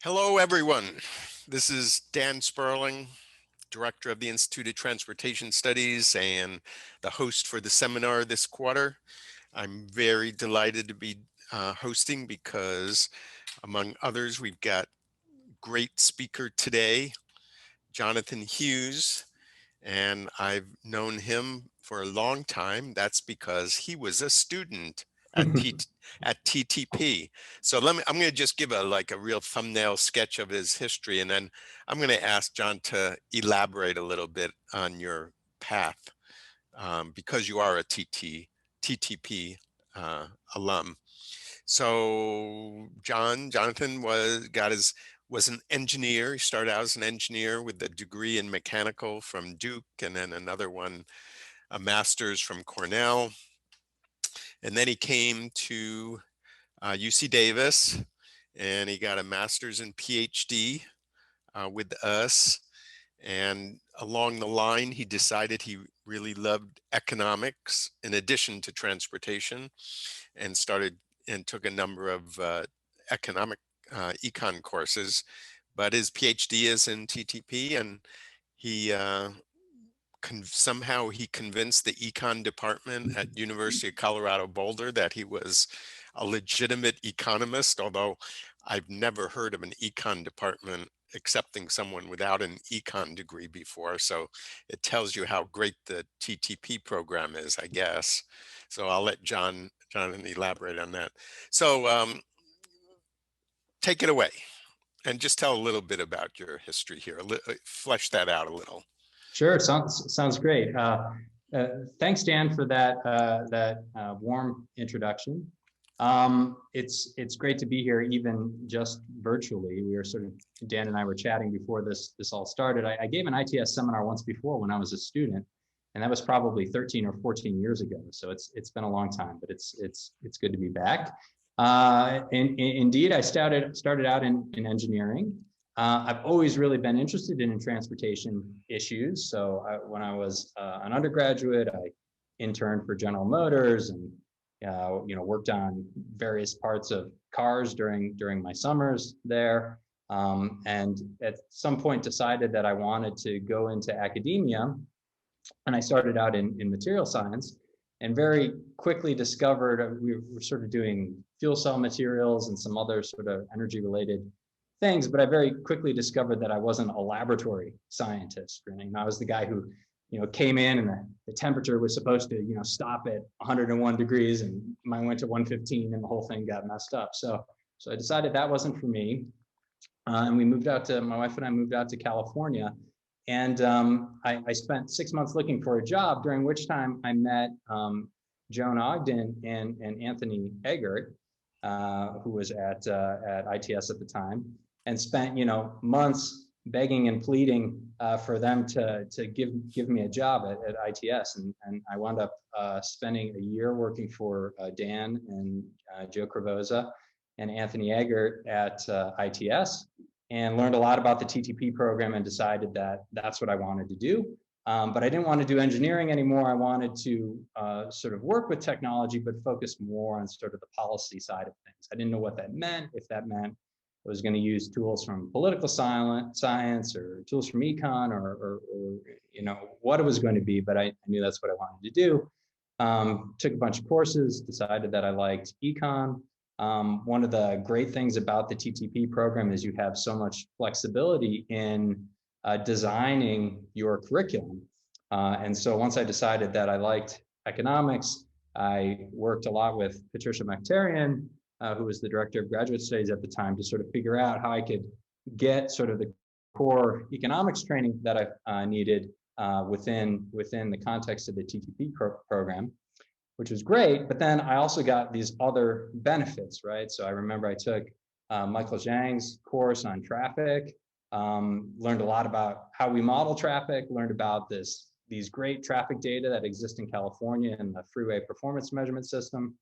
Hello, everyone. This is Dan Sperling, Director of the Institute of Transportation Studies and the host for the seminar this quarter. I'm very delighted to be hosting because, among others, we've got great speaker today, Jonathan Hughes, and I've known him for a long time. That's because he was a student at at TTP. So I'm going to just give a real thumbnail sketch of his history, and then I'm going to ask John to elaborate a little bit on your path, because you are a TTP alum. So Jonathan was an engineer. He started out as an engineer with a degree in mechanical from Duke, and then another one, a master's from Cornell. And then he came to UC Davis, and he got a master's and PhD with us. And along the line, he decided he really loved economics in addition to transportation, and took a number of economic econ courses. But his PhD is in TTP, and he somehow he convinced the econ department at University of Colorado Boulder that he was a legitimate economist, although I've never heard of an econ department accepting someone without an econ degree before. So it tells you how great the TTP program is, I guess. So I'll let Jonathan elaborate on that. So take it away and just tell a little bit about your history here. Flesh that out a little. Sure, sounds great. Thanks, Dan, for that warm introduction. It's great to be here, even just virtually. We were Dan and I were chatting before this all started. I gave an ITS seminar once before when I was a student, and that was probably 13 or 14 years ago. So it's been a long time, but it's good to be back. And indeed, I started out in engineering. I've always really been interested in transportation issues. So when I was an undergraduate, I interned for General Motors and worked on various parts of cars during my summers there. And at some point decided that I wanted to go into academia. And I started out in material science and very quickly discovered we were sort of doing fuel cell materials and some other sort of energy related things, but I very quickly discovered that I wasn't a laboratory scientist. I was the guy who, came in and the temperature was supposed to, stop at 101 degrees, and mine went to 115, and the whole thing got messed up. So I decided that wasn't for me, and my wife and I moved out to California, and I spent 6 months looking for a job, during which time I met Joan Ogden and Anthony Eggert, who was at ITS at the time, and spent months begging and pleading for them to give me a job at ITS, and I wound up spending a year working for Dan and Joe Cravoza and Anthony Eggert at ITS, and learned a lot about the TTP program and decided that that's what I wanted to do. But I didn't want to do engineering anymore. I wanted to sort of work with technology, but focus more on sort of the policy side of things. I didn't know what that meant, if that meant I was going to use tools from political science or tools from econ or what it was going to be, but I knew that's what I wanted to do. Took a bunch of courses, decided that I liked econ. One of the great things about the TTP program is you have so much flexibility in designing your curriculum. And so once I decided that I liked economics, I worked a lot with Patricia Mactarian, who was the director of graduate studies at the time, to sort of figure out how I could get sort of the core economics training that I needed within the context of the TTP program, which was great. But then I also got these other benefits, right? So I remember I took Michael Zhang's course on traffic, learned a lot about how we model traffic, learned about these great traffic data that exist in California and the freeway performance measurement system,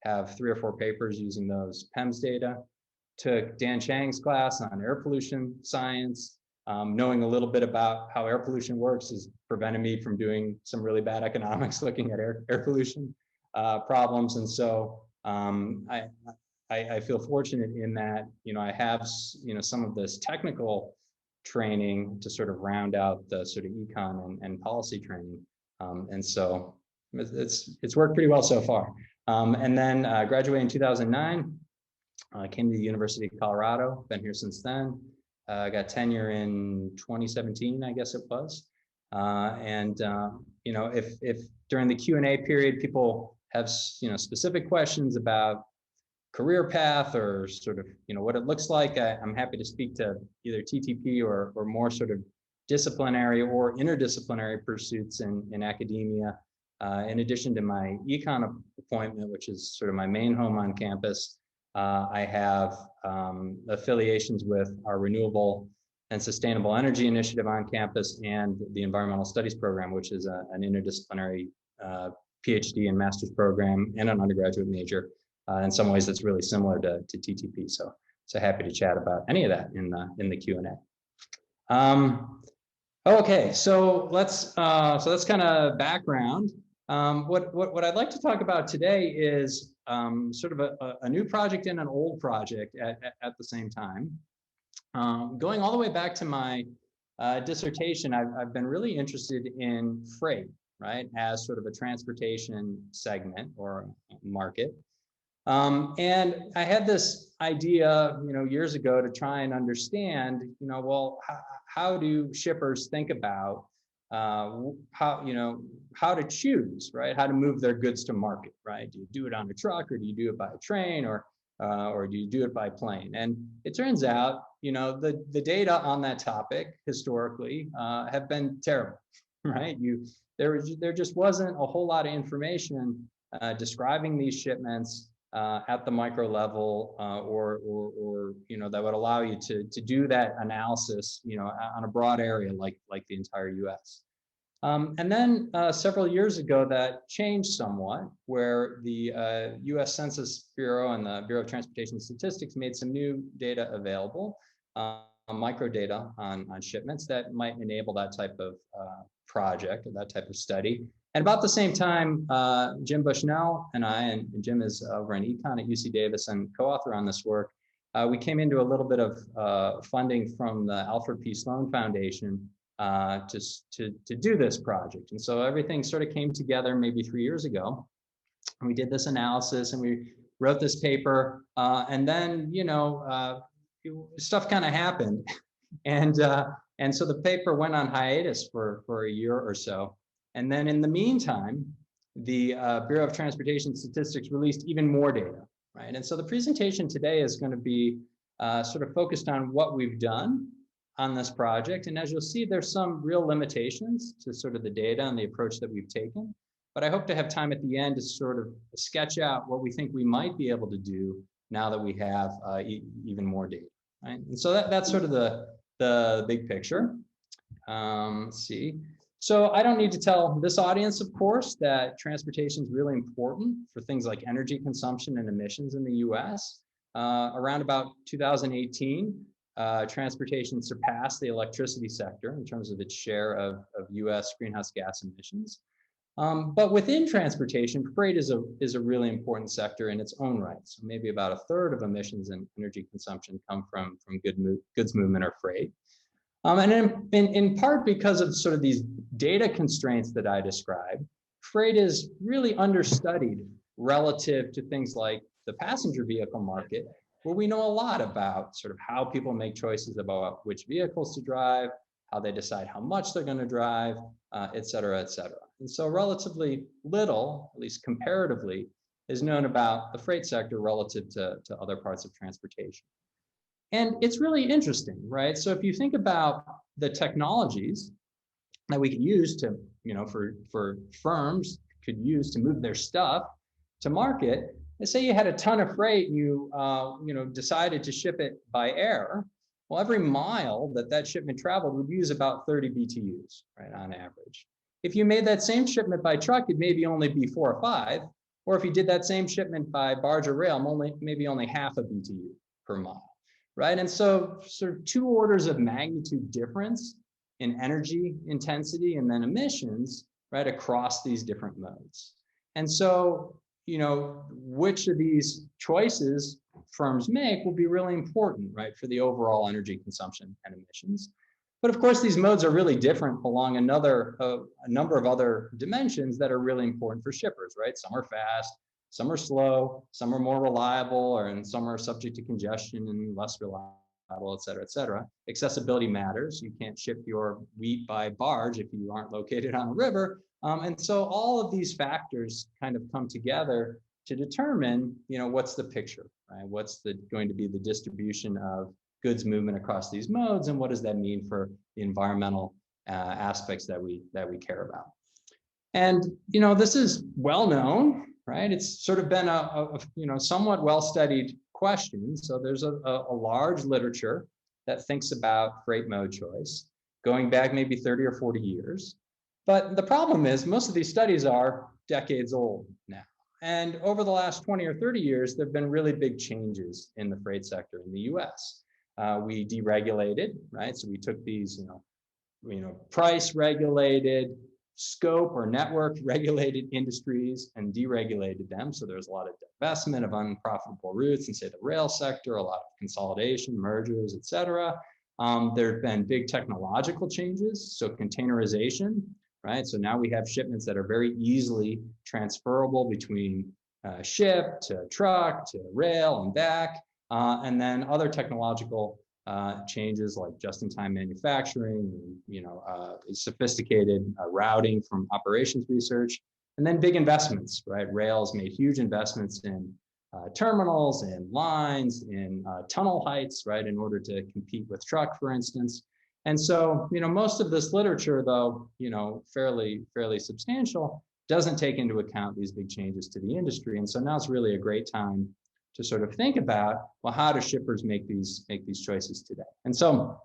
have 3 or 4 papers using those PEMS data. Took Dan Chang's class on air pollution science. Knowing a little bit about how air pollution works has prevented me from doing some really bad economics looking at air pollution problems. And so I I feel fortunate in that, I have, some of this technical training to sort of round out the sort of econ and policy training. And so it's worked pretty well so far. And then graduated in 2009. I came to the University of Colorado, been here since then. I got tenure in 2017, I guess it was. If during the Q&A period, people have, specific questions about career path or sort of, what it looks like, I'm happy to speak to either TTP or more sort of disciplinary or interdisciplinary pursuits in academia. In addition to my econ appointment, which is sort of my main home on campus, I have affiliations with our Renewable and Sustainable Energy Initiative on campus and the Environmental Studies program, which is an interdisciplinary PhD and master's program and an undergraduate major. In some ways, that's really similar to TTP. So happy to chat about any of that in the Q&A. Okay, so that's kind of background. What I'd like to talk about today is sort of a new project and an old project at the same time. Going all the way back to my dissertation, I've been really interested in freight, right, as sort of a transportation segment or market. And I had this idea, years ago to try and understand, well, how do shippers think about how to choose, right? How to move their goods to market, right? Do you do it on a truck, or do you do it by train, or do you do it by plane? And it turns out, the data on that topic historically have been terrible, right? There just wasn't a whole lot of information describing these shipments at the micro level, or that would allow you to do that analysis, on a broad area like the entire U.S. And then several years ago, that changed somewhat, where the U.S. Census Bureau and the Bureau of Transportation Statistics made some new data available, microdata on shipments that might enable that type of project or that type of study. And about the same time, Jim Bushnell and I, and Jim is over in econ at UC Davis and co-author on this work, we came into a little bit of funding from the Alfred P. Sloan Foundation to do this project. And so everything sort of came together maybe 3 years ago. And we did this analysis and we wrote this paper. And then, stuff kind of happened. And so the paper went on hiatus for a year or so. And then in the meantime, the Bureau of Transportation Statistics released even more data, right? And so the presentation today is going to be sort of focused on what we've done on this project. And as you'll see, there's some real limitations to sort of the data and the approach that we've taken. But I hope to have time at the end to sort of sketch out what we think we might be able to do now that we have even more data, right? And so that's sort of the big picture. Let's see. So I don't need to tell this audience, of course, that transportation is really important for things like energy consumption and emissions in the US. Around about 2018, transportation surpassed the electricity sector in terms of its share of US greenhouse gas emissions. But within transportation, freight is a really important sector in its own right. So maybe about a third of emissions and energy consumption come from goods movement or freight. And in part because of sort of these data constraints that I described, freight is really understudied relative to things like the passenger vehicle market, where we know a lot about sort of how people make choices about which vehicles to drive, how they decide how much they're going to drive, et cetera, et cetera. And so relatively little, at least comparatively, is known about the freight sector relative to other parts of transportation. And it's really interesting, right? So if you think about the technologies that we can use to, for firms could use to move their stuff to market, let's say you had a ton of freight and you, decided to ship it by air. Well, every mile that shipment traveled would use about 30 BTUs, right, on average. If you made that same shipment by truck, it maybe only be 4 or 5. Or if you did that same shipment by barge or rail, maybe only half a BTU per mile. Right, and so sort of 2 orders of magnitude difference in energy intensity and then emissions, right, across these different modes. And so, which of these choices firms make will be really important, right, for the overall energy consumption and emissions. But of course, these modes are really different along a number of other dimensions that are really important for shippers, right? Some are fast, some are slow, some are more reliable, and some are subject to congestion and less reliable, et cetera, et cetera. Accessibility matters. You can't ship your wheat by barge if you aren't located on a river. And so all of these factors kind of come together to determine, what's the picture, right? What's going to be the distribution of goods movement across these modes, and what does that mean for the environmental aspects that we care about? And this is well known, right? It's sort of been a somewhat well studied question. So there's a large literature that thinks about freight mode choice going back maybe 30 or 40 years. But the problem is most of these studies are decades old now. And over the last 20 or 30 years, there have been really big changes in the freight sector in the US. We deregulated, right? So we took these, price regulated, scope or network regulated industries and deregulated them. So there's a lot of divestment of unprofitable routes in, say, the rail sector, a lot of consolidation, mergers, et cetera. There have been big technological changes. So containerization, right? So now we have shipments that are very easily transferable between ship to truck to rail and back. And then other technological changes like just-in-time manufacturing, sophisticated routing from operations research, and then big investments, right? Rail's made huge investments in terminals and lines, in tunnel heights, right, in order to compete with truck, for instance. And so, most of this literature, though, fairly substantial, doesn't take into account these big changes to the industry. And so now it's really a great time to sort of think about, well, how do shippers make these choices today? And so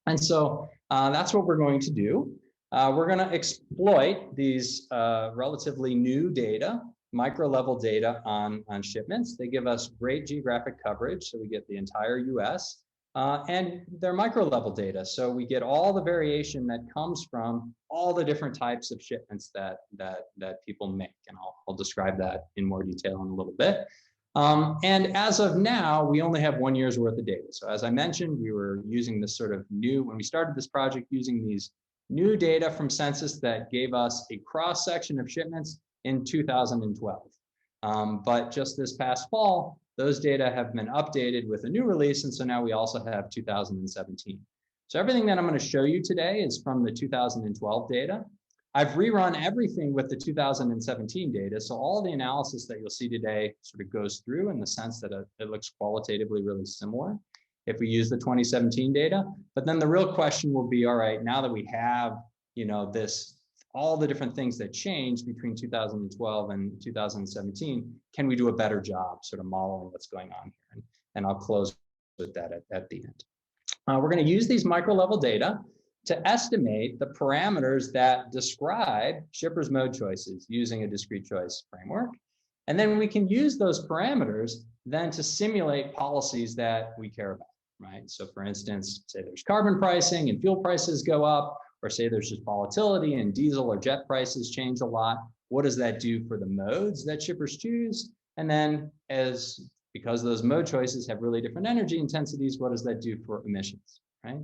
that's what we're going to do. We're going to exploit these relatively new data, micro level data on shipments. They give us great geographic coverage, so we get the entire US, and they're micro level data. So we get all the variation that comes from all the different types of shipments that people make. And I'll describe that in more detail in a little bit. And as of now, we only have 1 year's worth of data. So as I mentioned, we were using this sort of when we started this project, using these new data from census that gave us a cross section of shipments in 2012. But just this past fall, those data have been updated with a new release. And so now we also have 2017. So everything that I'm going to show you today is from the 2012 data. I've rerun everything with the 2017 data. So all the analysis that you'll see today sort of goes through in the sense that it looks qualitatively really similar if we use the 2017 data. But then the real question will be, all right, now that we have, all the different things that changed between 2012 and 2017, can we do a better job sort of modeling what's going on here? And I'll close with that at the end. We're going to use these micro level data to estimate the parameters that describe shippers' mode choices using a discrete choice framework. And then we can use those parameters then to simulate policies that we care about, right? So for instance, say there's carbon pricing and fuel prices go up, or say there's just volatility and diesel or jet prices change a lot. What does that do for the modes that shippers choose? And then because those mode choices have really different energy intensities, what does that do for emissions, right?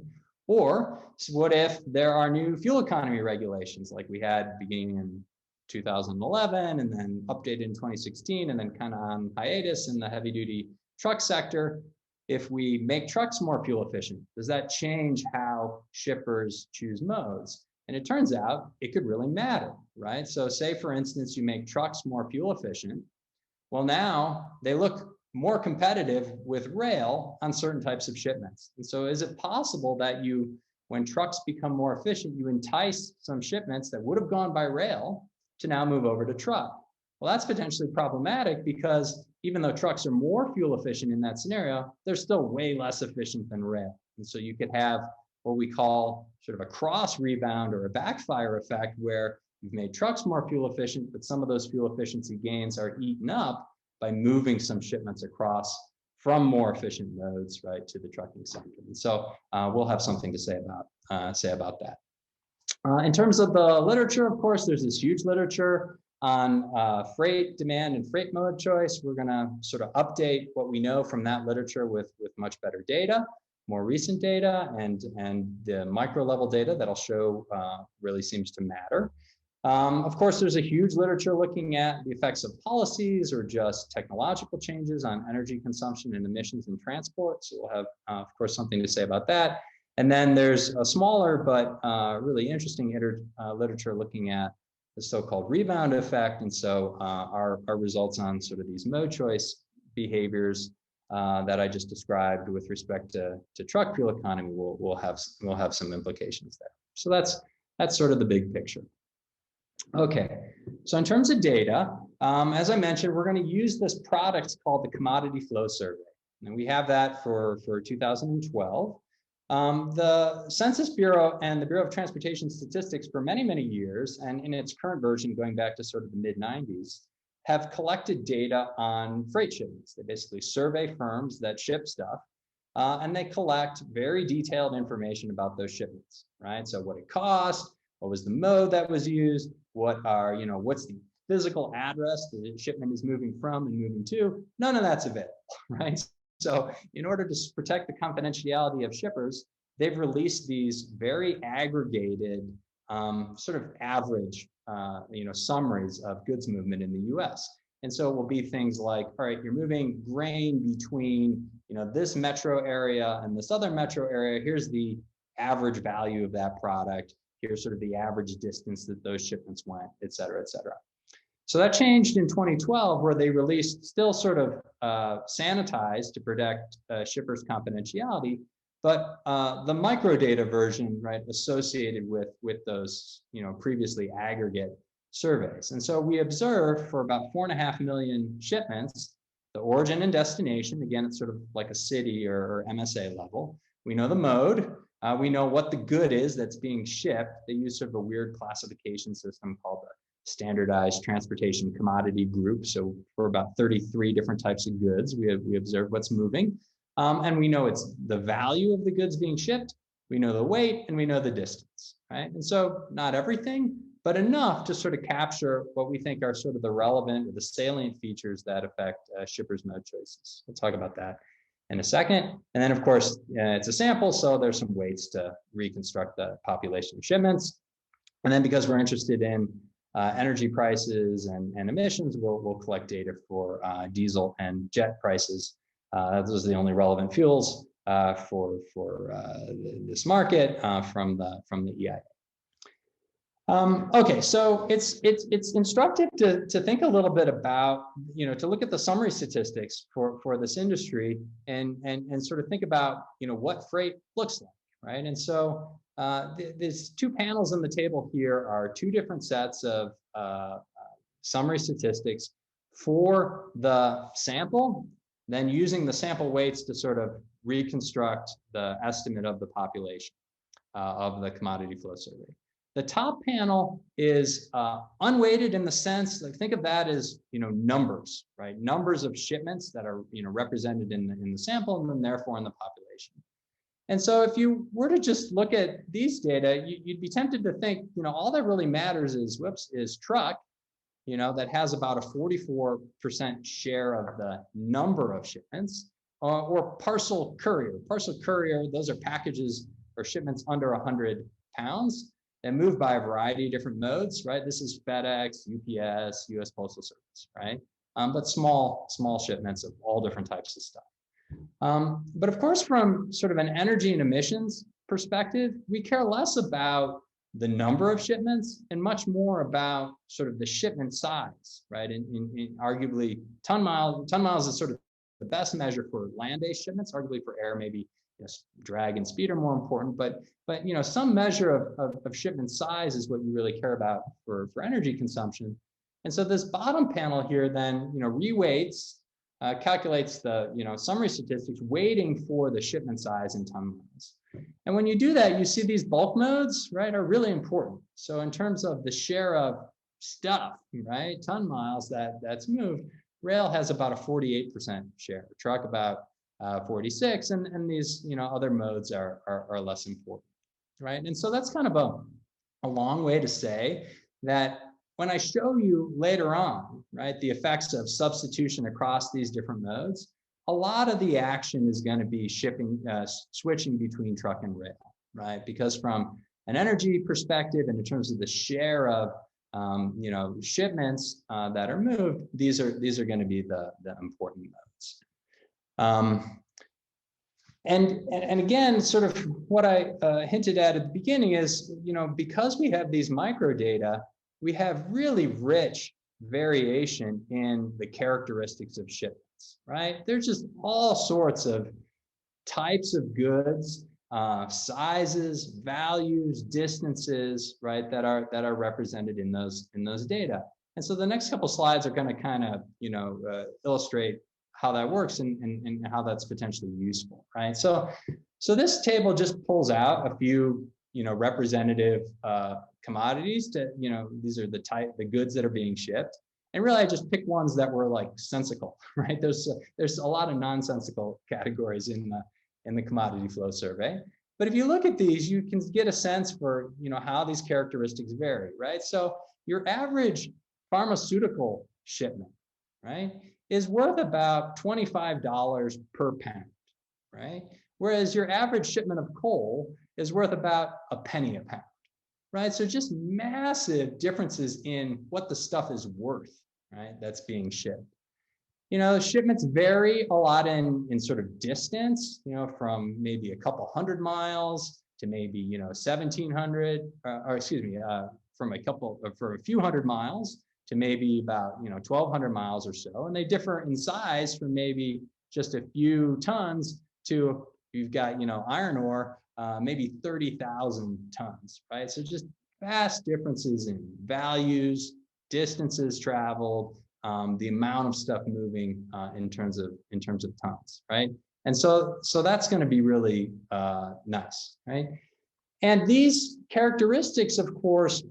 Or what if there are new fuel economy regulations like we had beginning in 2011 and then updated in 2016 and then kind of on hiatus in the heavy duty truck sector? If we make trucks more fuel efficient, does that change how shippers choose modes? And it turns out it could really matter, right? So say, for instance, you make trucks more fuel efficient. Well, now they look more competitive with rail on certain types of shipments. And so is it possible that when trucks become more efficient, you entice some shipments that would have gone by rail to now move over to truck? Well, that's potentially problematic because even though trucks are more fuel efficient in that scenario, they're still way less efficient than rail. And so you could have what we call sort of a cross rebound or a backfire effect where you've made trucks more fuel efficient, but some of those fuel efficiency gains are eaten up by moving some shipments across from more efficient modes, right, to the trucking sector. And so we'll have something to say about that. In terms of the literature, of course, there's this huge literature on freight demand and freight mode choice. We're going to sort of update what we know from that literature with much better data, more recent data, and the micro level data that'll show really seems to matter. Of course, there's a huge literature looking at the effects of policies or just technological changes on energy consumption and emissions in transport. So we'll have, of course, something to say about that. And then there's a smaller but really interesting literature looking at the so-called rebound effect. And so our results on sort of these mode choice behaviors that I just described with respect to truck fuel economy will have some implications there. So that's sort of the big picture. Okay, so in terms of data, as I mentioned, we're going to use this product called the Commodity Flow Survey. And we have that for 2012. The Census Bureau and the Bureau of Transportation Statistics for many, many years, and in its current version going back to sort of the mid-90s, have collected data on freight shipments. They basically survey firms that ship stuff, and they collect very detailed information about those shipments, right? So what it cost, what was the mode that was used, what's the physical address the shipment is moving from and moving to. None of that's available, right? So in order to protect the confidentiality of shippers, they've released these very aggregated sort of average summaries of goods movement in the US. And so it will be things like, all right, you're moving grain between this metro area and this other metro area. Here's the average value of that product. Here's sort of the average distance that those shipments went, et cetera, et cetera. So that changed in 2012, where they released still sort of sanitized to protect shippers' confidentiality, but the microdata version, right, associated with those previously aggregate surveys. And so we observed for about 4.5 million shipments, the origin and destination. Again, it's sort of like a city or MSA level. We know the mode. We know what the good is that's being shipped. They use sort of a weird classification system called the Standardized Transportation Commodity Group. So for about 33 different types of goods, we observe what's moving. And we know it's the value of the goods being shipped. We know the weight and we know the distance, right? And so not everything, but enough to sort of capture what we think are sort of the relevant or the salient features that affect shippers' mode choices. We'll talk about that in a second. And then, of course, it's a sample, so there's some weights to reconstruct the population of shipments. And then because we're interested in energy prices and emissions, we'll collect data for diesel and jet prices. Those are the only relevant fuels for this market from the EIA. Okay, so it's instructive to think a little bit about, to look at the summary statistics for this industry and sort of think about, what freight looks like, right? And so these two panels on the table here are two different sets of summary statistics for the sample, then using the sample weights to sort of reconstruct the estimate of the population of the commodity flow survey. The top panel is unweighted in the sense, like, think of that as numbers, right? Numbers of shipments that are represented in the sample and then therefore in the population. And so if you were to just look at these data, you'd be tempted to think, all that really matters is truck, that has about a 44% share of the number of shipments, or parcel courier. Parcel courier, those are packages or shipments under 100 pounds. They move by a variety of different modes, right? This is FedEx, UPS, US Postal Service, right? But small shipments of all different types of stuff. But of course, from sort of an energy and emissions perspective, we care less about the number of shipments and much more about sort of the shipment size, right? In arguably ton miles is sort of the best measure for land-based shipments. Arguably for air, maybe drag and speed are more important, but some measure of shipment size is what you really care about for energy consumption. And so this bottom panel here then reweights, calculates the summary statistics weighting for the shipment size in ton miles. And when you do that, you see these bulk modes, right, are really important. So in terms of the share of stuff, right, ton miles that's moved, rail has about a 48% share, truck about 46, and these other modes are less important, right? And so that's kind of a long way to say that when I show you later on, right, the effects of substitution across these different modes, a lot of the action is going to be switching between truck and rail, right? Because from an energy perspective and in terms of the share of shipments that are moved, these are going to be the important modes. And again, sort of what I hinted at the beginning is, because we have these microdata, we have really rich variation in the characteristics of shipments, right? There's just all sorts of types of goods, sizes, values, distances, right, that are represented in those data. And so the next couple slides are going to kind of illustrate how that works and how that's potentially useful, right? So this table just pulls out a few representative commodities to these are the goods that are being shipped. And really, I just picked ones that were like sensical, right? There's a lot of nonsensical categories in the commodity flow survey. But if you look at these, you can get a sense for how these characteristics vary, right? So your average pharmaceutical shipment, right, is worth about $25 per pound, right? Whereas your average shipment of coal is worth about a penny a pound, right? So just massive differences in what the stuff is worth, right, that's being shipped. Shipments vary a lot in sort of distance, from maybe a couple hundred miles to maybe 1,700, or excuse me, from a few hundred miles to maybe about 1,200 miles or so, and they differ in size from maybe just a few tons to you've got iron ore, maybe 30,000 tons, right? So just vast differences in values, distances traveled, the amount of stuff moving in terms of tons, right? And so that's going to be really nice, right? And these characteristics, of course,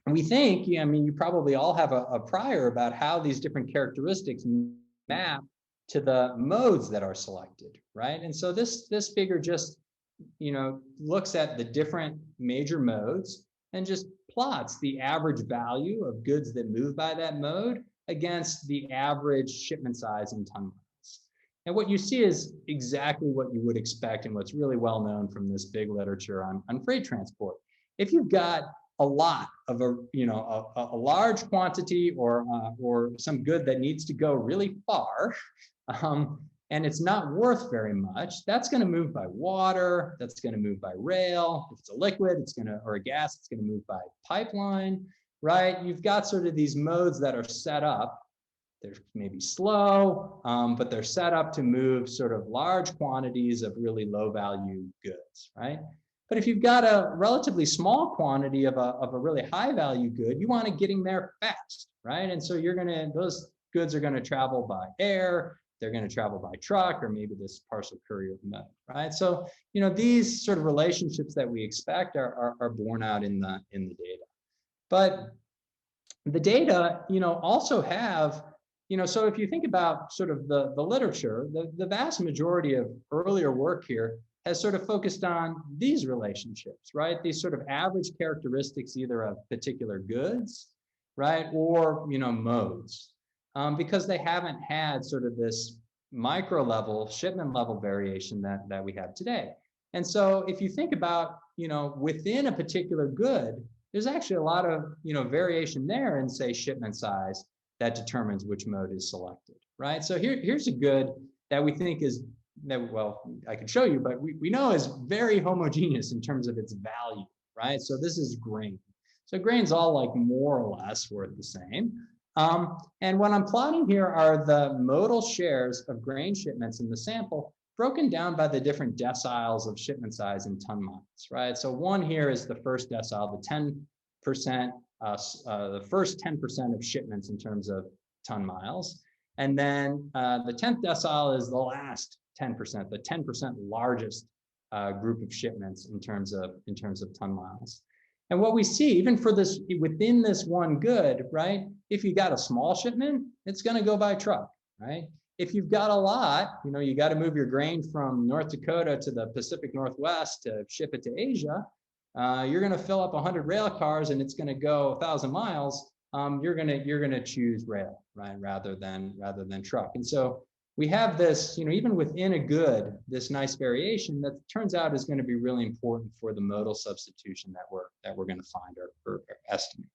we think, you probably all have a prior about how these different characteristics map to the modes that are selected, right? And so this figure just, looks at the different major modes and just plots the average value of goods that move by that mode against the average shipment size in ton miles. And what you see is exactly what you would expect and what's really well known from this big literature on freight transport. If you've got a lot of a large quantity or some good that needs to go really far, and it's not worth very much, that's going to move by water, that's going to move by rail. If it's a liquid, or a gas, it's going to move by pipeline, right? You've got sort of these modes that are set up. They're maybe slow, but they're set up to move sort of large quantities of really low value goods, right? But if you've got a relatively small quantity of a really high value good, you want to getting there fast, right? And so those goods are going to travel by air, they're going to travel by truck, or maybe this parcel courier mode, right? So, these sort of relationships that we expect are borne out in the data. But the data, also have, so if you think about sort of the literature, the vast majority of earlier work here has sort of focused on these relationships, right? These sort of average characteristics, either of particular goods, right, or modes, because they haven't had sort of this micro level, shipment level variation that we have today. And so if you think about, within a particular good, there's actually a lot of, variation there in, say, shipment size that determines which mode is selected, right? So here's a good that we think well, I can show you, but we know is very homogeneous in terms of its value, right? So this is grain. So grain's all like more or less worth the same. And what I'm plotting here are the modal shares of grain shipments in the sample broken down by the different deciles of shipment size in ton miles, right? So one here is the first decile, the 10%, the first 10% of shipments in terms of ton miles. And then the 10th decile is the last 10%, the 10% largest group of shipments in terms of ton miles. And what we see, even for this, within this one good, right? If you got a small shipment, it's going to go by truck, right? If you've got a lot, you got to move your grain from North Dakota to the Pacific Northwest to ship it to Asia. You're going to fill up 100 rail cars and it's going to go 1,000 miles. you're gonna choose rail, right, rather than truck. And so we have this, even within a good, this nice variation that turns out is going to be really important for the modal substitution that we're going to find or estimate.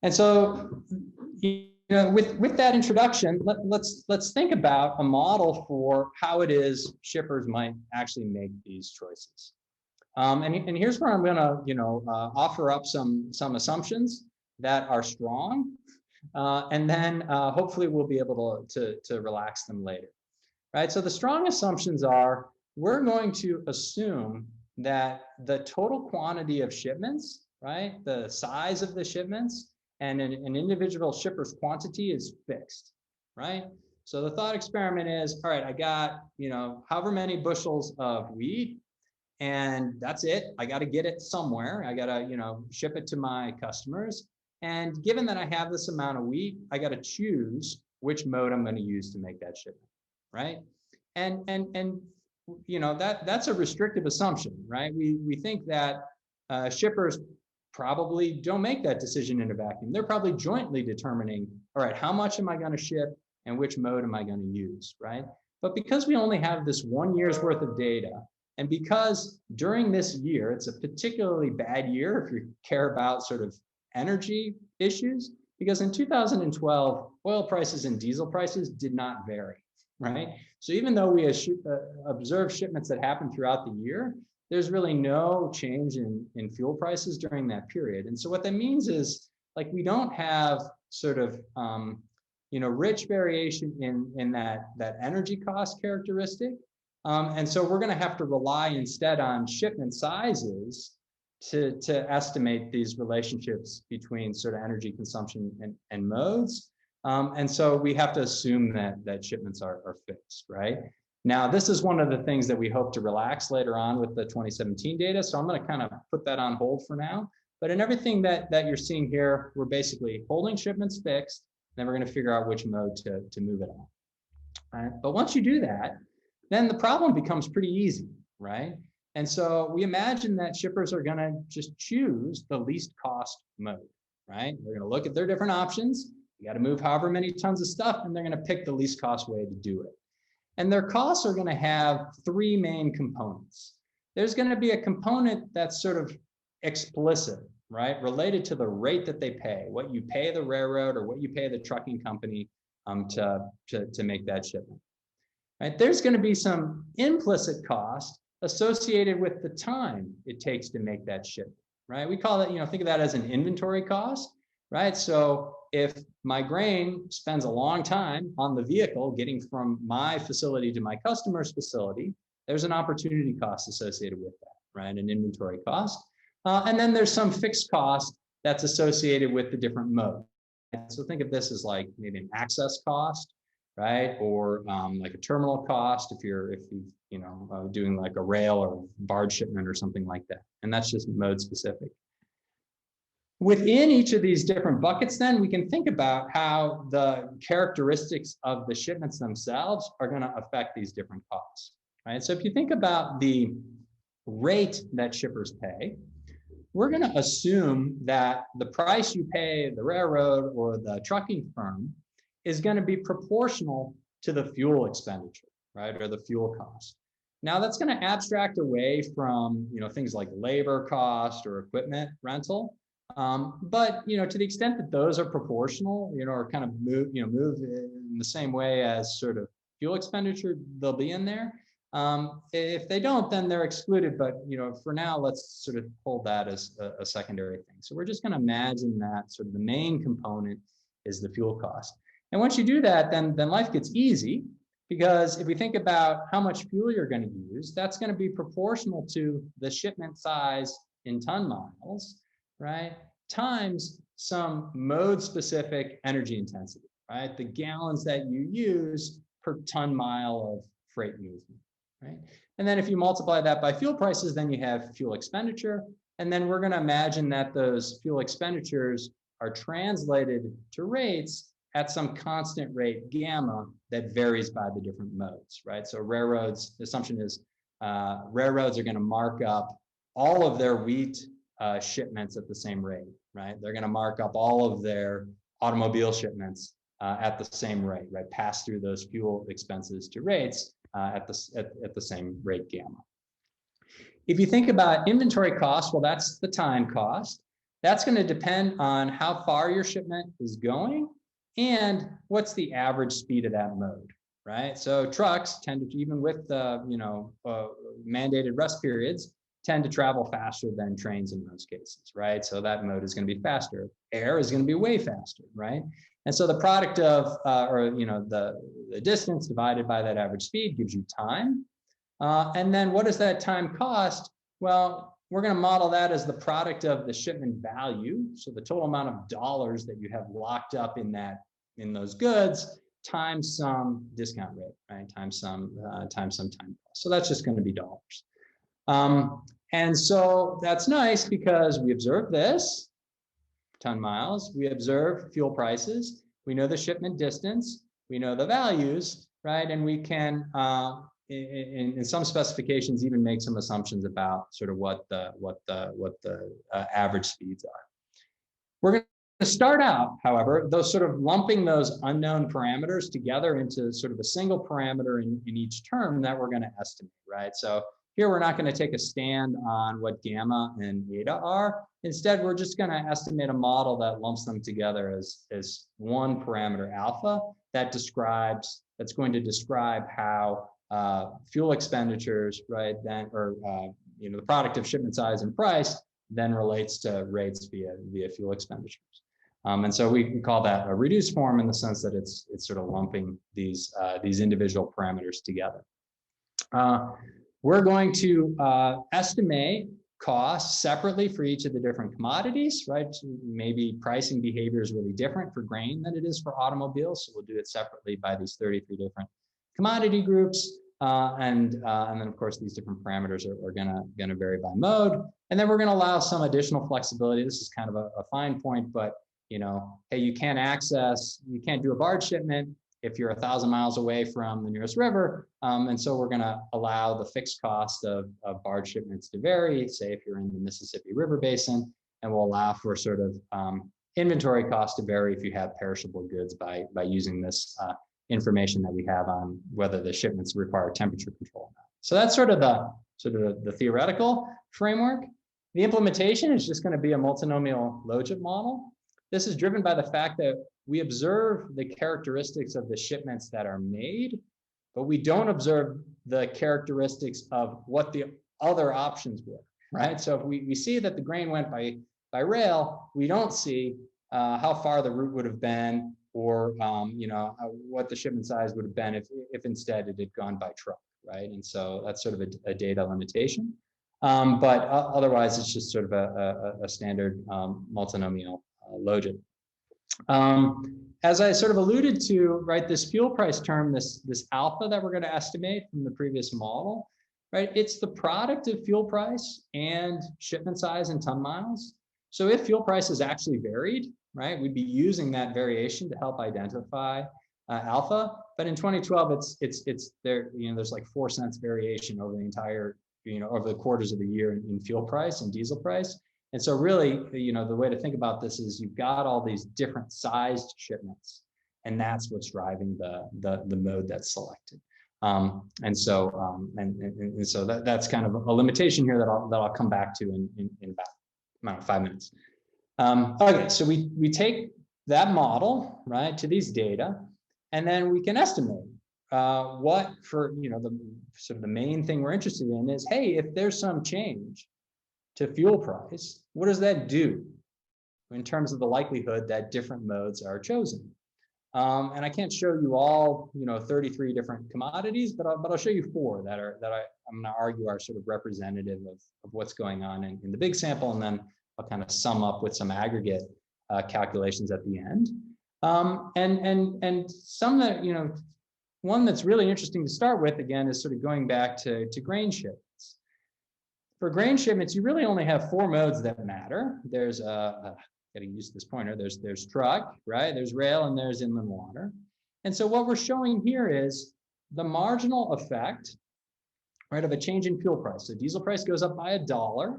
And so, with that introduction, let's think about a model for how it is shippers might actually make these choices. And here's where I'm going to, offer up some assumptions that are strong, and then hopefully we'll be able to relax them later. Right. So the strong assumptions are we're going to assume that the total quantity of shipments, right, the size of the shipments, and an individual shipper's quantity is fixed, right? So the thought experiment is, all right, I got, however many bushels of wheat, and that's it. I got to get it somewhere. I got to, ship it to my customers. And given that I have this amount of wheat, I got to choose which mode I'm going to use to make that shipment, right? And that's a restrictive assumption, right? We think that shippers probably don't make that decision in a vacuum. They're probably jointly determining, all right, how much am I going to ship and which mode am I going to use, right? But because we only have this 1 year's worth of data, and because during this year, it's a particularly bad year if you care about sort of energy issues, because in 2012, oil prices and diesel prices did not vary, right? So even though we observed shipments that happened throughout the year, there's really no change in fuel prices during that period. And so what that means is, like, we don't have sort of rich variation in that energy cost characteristic. And so we're going to have to rely instead on shipment sizes to estimate these relationships between sort of energy consumption and modes. And so we have to assume that shipments are fixed, right? Now, this is one of the things that we hope to relax later on with the 2017 data. So I'm going to kind of put that on hold for now. But in everything that you're seeing here, we're basically holding shipments fixed. Then we're going to figure out which mode to move it on. All right? But once you do that, then the problem becomes pretty easy, right? And so we imagine that shippers are going to just choose the least cost mode, right? They're going to look at their different options. You got to move however many tons of stuff, and they're going to pick the least cost way to do it. And their costs are going to have 3 main components. There's going to be a component that's sort of explicit, right? Related to the rate that they pay, what you pay the railroad or what you pay the trucking company to make that shipment. Right? There's going to be some implicit cost associated with the time it takes to make that shipment, right? We call it, think of that as an inventory cost, right? So if my grain spends a long time on the vehicle getting from my facility to my customer's facility, there's an opportunity cost associated with that, right? An inventory cost. And then there's some fixed cost that's associated with the different modes. So think of this as like maybe an access cost, right? Or like a terminal cost if you're doing like a rail or barge shipment or something like that. And that's just mode specific. Within each of these different buckets, then we can think about how the characteristics of the shipments themselves are going to affect these different costs, right? So if you think about the rate that shippers pay, we're going to assume that the price you pay the railroad or the trucking firm is going to be proportional to the fuel expenditure, right? Or the fuel cost. Now that's going to abstract away from, things like labor cost or equipment rental. But to the extent that those are proportional, or kind of move in the same way as sort of fuel expenditure, they'll be in there. If they don't, then they're excluded. But for now, let's sort of hold that as a secondary thing. So we're just going to imagine that sort of the main component is the fuel cost. And once you do that, then life gets easy, because if we think about how much fuel you're going to use, that's going to be proportional to the shipment size in ton miles, right? Times some mode-specific energy intensity, right? The gallons that you use per ton mile of freight movement, right? And then if you multiply that by fuel prices, then you have fuel expenditure. And then we're going to imagine that those fuel expenditures are translated to rates at some constant rate gamma that varies by the different modes, right? So railroads, the assumption is railroads are going to mark up all of their wheat shipments at the same rate. right? They're going to mark up all of their automobile shipments at the same rate, right? Pass through those fuel expenses to rates at the same rate gamma. If you think about inventory cost, well, that's the time cost. That's going to depend on how far your shipment is going and what's the average speed of that mode, right? So trucks tend to, even with mandated rest periods, tend to travel faster than trains in most cases, right? So that mode is going to be faster. Air is going to be way faster, right? And so the product of, the distance divided by that average speed gives you time. And then what does that time cost? Well, we're going to model that as the product of the shipment value. So the total amount of dollars that you have locked up in those goods times some discount rate, right? Times some time cost. So that's just going to be dollars. And so that's nice because we observe this, ton miles, we observe fuel prices, we know the shipment distance, we know the values, right? And we can, in some specifications, even make some assumptions about sort of what the average speeds are. We're going to start out, however, those sort of lumping those unknown parameters together into sort of a single parameter in each term that we're going to estimate, right? So here we're not going to take a stand on what gamma and eta are. Instead, we're just going to estimate a model that lumps them together as one parameter alpha that's going to describe how fuel expenditures, right, then, or the product of shipment size and price then relates to rates via fuel expenditures. And so we call that a reduced form in the sense that it's sort of lumping these individual parameters together. We're going to estimate costs separately for each of the different commodities, right? Maybe pricing behavior is really different for grain than it is for automobiles, so we'll do it separately by these 33 different commodity groups. And then, of course, these different parameters are going to vary by mode. And then we're going to allow some additional flexibility. This is kind of a fine point, but hey, you can't do a barge shipment if you're 1,000 miles away from the nearest river. And so we're going to allow the fixed cost of barge shipments to vary, say if you're in the Mississippi River Basin, and we'll allow for sort of inventory cost to vary if you have perishable goods by using this information that we have on whether the shipments require temperature control or not. So that's sort of the theoretical framework. The implementation is just going to be a multinomial logit model. This is driven by the fact that we observe the characteristics of the shipments that are made, but we don't observe the characteristics of what the other options were, right? So if we see that the grain went by rail, we don't see how far the route would have been, or what the shipment size would have been if instead it had gone by truck, right? And so that's sort of a data limitation. But otherwise, it's just sort of a standard multinomial logit. As I sort of alluded to, right, this fuel price term, this alpha that we're going to estimate from the previous model, right, it's the product of fuel price and shipment size in ton miles. So if fuel prices actually varied, right, we'd be using that variation to help identify alpha. But in 2012, it's there, there's like 4 cents variation over the entire, over the quarters of the year in fuel price and diesel price. And so really, the way to think about this is you've got all these different sized shipments, and that's what's driving the mode that's selected. And so that's kind of a limitation here that I'll come back to in about 5 minutes. Okay, so we take that model, right, to these data, and then we can estimate what, for the sort of the main thing we're interested in is, hey, if there's some change to fuel price, what does that do in terms of the likelihood that different modes are chosen? And I can't show you all 33 different commodities, but I'll show you 4 that I'm going to argue are sort of representative of what's going on in the big sample, and then I'll kind of sum up with some aggregate calculations at the end. And some that one that's really interesting to start with, again, is sort of going back to grain shipments. For grain shipments, you really only have 4 modes that matter. There's getting used to this pointer. There's truck, right? There's rail, and there's inland water. And so what we're showing here is the marginal effect, right, of a change in fuel price. So diesel price goes up by $1.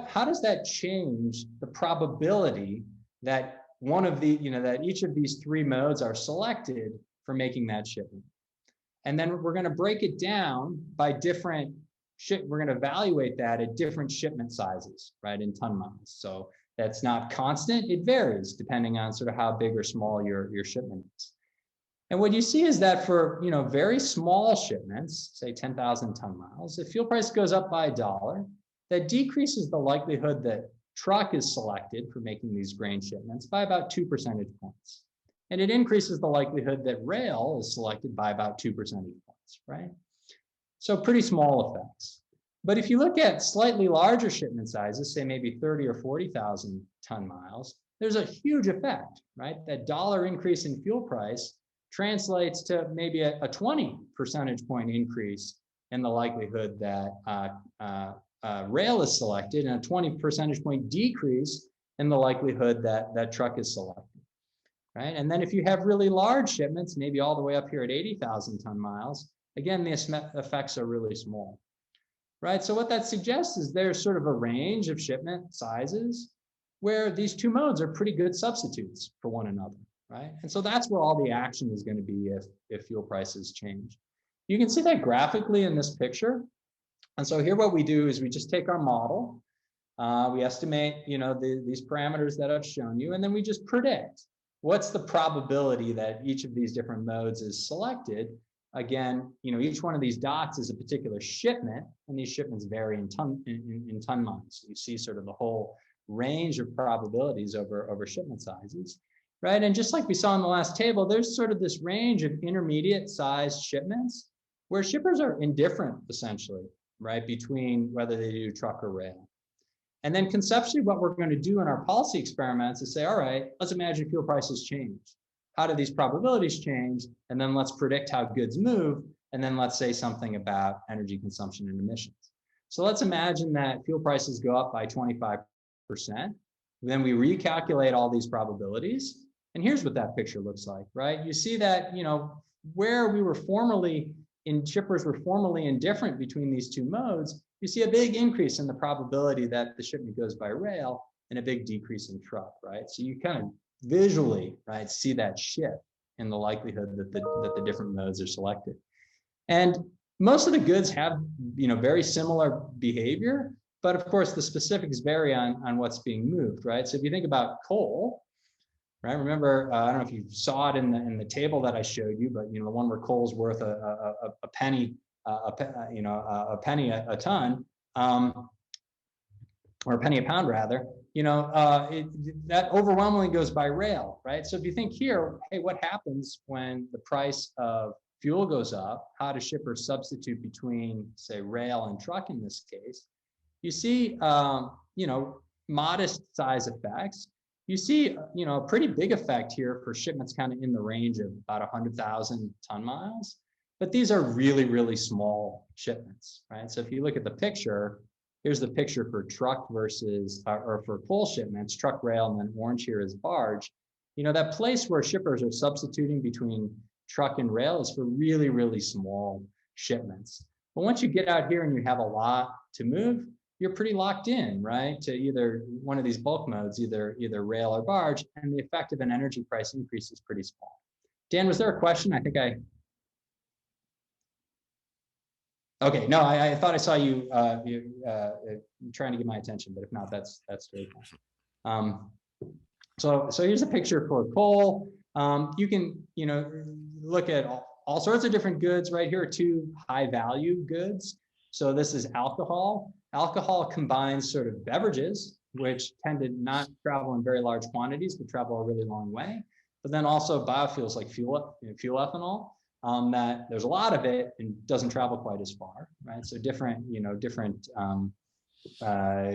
how does that change the probability that one of the, that each of these three modes are selected for making that shipment? And then we're going to break it down by different we're going to evaluate that at different shipment sizes, right, in ton miles. So that's not constant. It varies depending on sort of how big or small your shipment is. And what you see is that for, very small shipments, say 10,000 ton miles, if fuel price goes up by $1, that decreases the likelihood that truck is selected for making these grain shipments by about 2 percentage points. And it increases the likelihood that rail is selected by about 2 percentage points, right? So pretty small effects. But if you look at slightly larger shipment sizes, say maybe 30 or 40,000 ton miles, there's a huge effect, right? That dollar increase in fuel price translates to maybe a 20 percentage point increase in the likelihood that rail is selected, and a 20 percentage point decrease in the likelihood that truck is selected, right? And then if you have really large shipments, maybe all the way up here at 80,000 ton miles, again, the effects are really small, right? So what that suggests is there's sort of a range of shipment sizes where these two modes are pretty good substitutes for one another, right? And so that's where all the action is going to be if fuel prices change. You can see that graphically in this picture. And so here what we do is we just take our model, we estimate, these parameters that I've shown you, and then we just predict what's the probability that each of these different modes is selected. Again, each one of these dots is a particular shipment, and these shipments vary in ton miles. So you see sort of the whole range of probabilities over shipment sizes, right? And just like we saw in the last table, there's sort of this range of intermediate sized shipments where shippers are indifferent, essentially, right, between whether they do truck or rail. And then conceptually, what we're going to do in our policy experiments is say, all right, let's imagine fuel prices change. How do these probabilities change? And then let's predict how goods move. And then let's say something about energy consumption and emissions. So let's imagine that fuel prices go up by 25%. Then we recalculate all these probabilities. And here's what that picture looks like, right? You see that, where we were shippers were formerly indifferent between these two modes, you see a big increase in the probability that the shipment goes by rail and a big decrease in truck, right? So you kind of visually, right, see that shift in the likelihood that the different modes are selected. And most of the goods have, very similar behavior, but of course the specifics vary on what's being moved, right? So if you think about coal, right? Remember, I don't know if you saw it in the table that I showed you, but the one where coal's worth a penny, a penny a ton, or a penny a pound rather. That overwhelmingly goes by rail, right? So if you think here, hey, what happens when the price of fuel goes up? How do shippers substitute between, say, rail and truck in this case? You see, modest size effects. You see, a pretty big effect here for shipments kind of in the range of about 100,000 ton miles. But these are really, really small shipments, right? So if you look at the picture, here's the picture for truck versus, or for coal shipments, truck, rail, and then orange here is barge. That place where shippers are substituting between truck and rail is for really, really small shipments. But once you get out here and you have a lot to move, you're pretty locked in, right, to either one of these bulk modes, either rail or barge, and the effect of an energy price increase is pretty small. Dan, was there a question? I think okay, no, I thought I saw you trying to get my attention, but if not, that's very fine. So here's a picture for coal. You can, look at all sorts of different goods. Right here are two high value goods. So this is alcohol. Alcohol combines sort of beverages, which tend to not travel in very large quantities, but travel a really long way. But then also biofuels like fuel ethanol, that there's a lot of it and doesn't travel quite as far, right? So different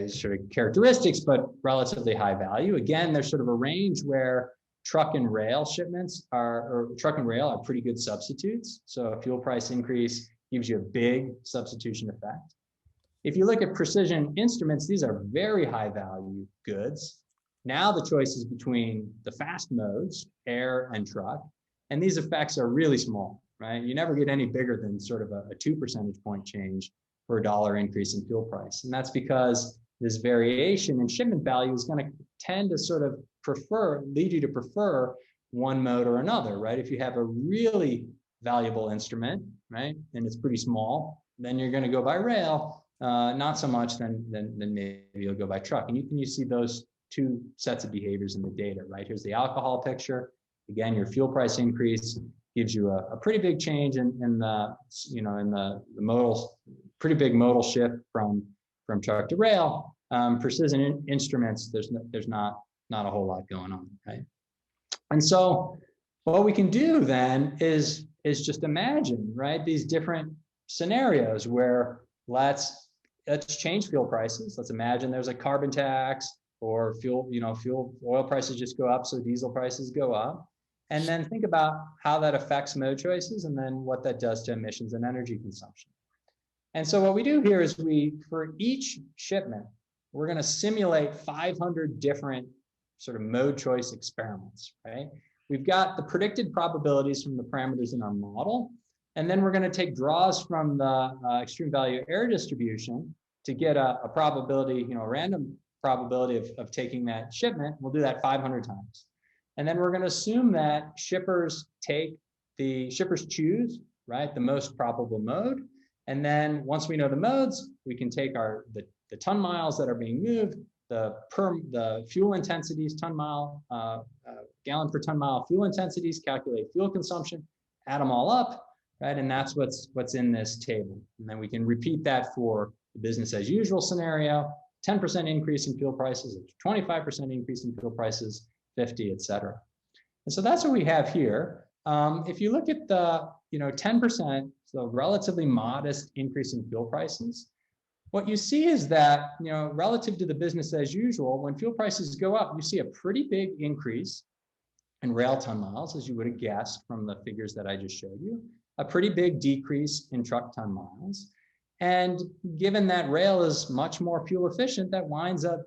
sort of characteristics, but relatively high value. Again, there's sort of a range where truck and rail are pretty good substitutes. So a fuel price increase gives you a big substitution effect. If you look at precision instruments, these are very high value goods. Now the choice is between the fast modes, air and truck, and these effects are really small, right? You never get any bigger than sort of a 2 percentage point change for a $1 increase in fuel price. And that's because this variation in shipment value is going to tend to sort of lead you to prefer one mode or another, right? If you have a really valuable instrument, right, and it's pretty small, then you're going to go by rail. Not so much, then maybe you'll go by truck. And you see those two sets of behaviors in the data, right? Here's the alcohol picture. Again, your fuel price increase gives you a pretty big change in the modal, pretty big modal shift from truck to rail. Precision instruments, there's not a whole lot going on, right? And so what we can do then is just imagine, right, these different scenarios where let's change fuel prices. Let's imagine there's a carbon tax, or oil prices just go up, so diesel prices go up. And then think about how that affects mode choices and then what that does to emissions and energy consumption. And so what we do here is for each shipment, we're going to simulate 500 different sort of mode choice experiments, right? We've got the predicted probabilities from the parameters in our model, and then we're going to take draws from the extreme value error distribution to get a probability, a random probability of taking that shipment. We'll do that 500 times. And then we're going to assume that shippers choose, right, the most probable mode. And then once we know the modes, we can take the ton miles that are being moved, the fuel intensities, gallon per ton mile fuel intensities, calculate fuel consumption, add them all up, right? And that's what's in this table. And then we can repeat that for the business as usual scenario, 10% increase in fuel prices, 25% increase in fuel prices, 50, et cetera. And so that's what we have here. If you look at the 10%, so relatively modest increase in fuel prices, what you see is that, relative to the business as usual, when fuel prices go up, you see a pretty big increase in rail ton miles, as you would have guessed from the figures that I just showed you, a pretty big decrease in truck ton miles. And given that rail is much more fuel efficient, that winds up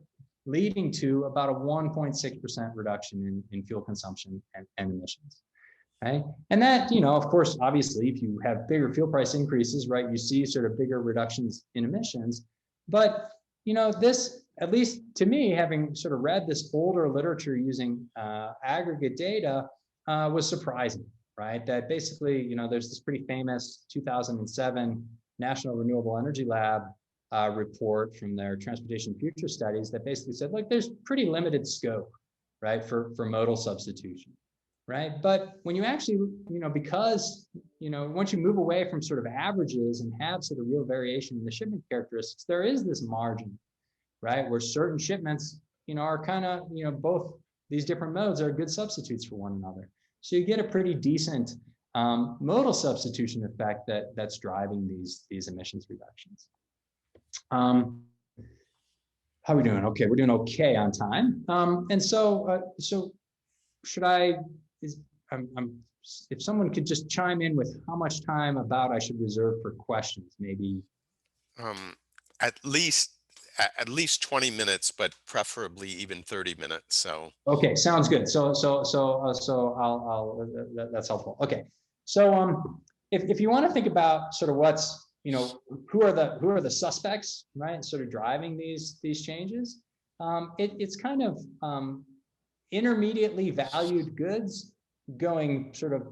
leading to about a 1.6% reduction in fuel consumption and emissions. Okay. And that, of course, obviously, if you have bigger fuel price increases, right, you see sort of bigger reductions in emissions. But, this, at least to me, having sort of read this older literature using aggregate data, was surprising, right? That basically, there's this pretty famous 2007 National Renewable Energy Lab report from their transportation future studies that basically said, look, there's pretty limited scope, right, for modal substitution. Right. But when you actually, because, once you move away from sort of averages and have sort of real variation in the shipment characteristics, there is this margin, right, where certain shipments, are kind of, both these different modes are good substitutes for one another. So you get a pretty decent modal substitution effect that's driving these emissions reductions. How are we doing? Okay, we're doing okay on time. And so should I? If someone could just chime in with how much time I should reserve for questions, maybe. At least 20 minutes, but preferably even 30 minutes. So. Okay, sounds good. So I'll that's helpful. Okay, so if you want to think about sort of what's who are the suspects, right, sort of driving these changes, it's kind of intermediately valued goods going sort of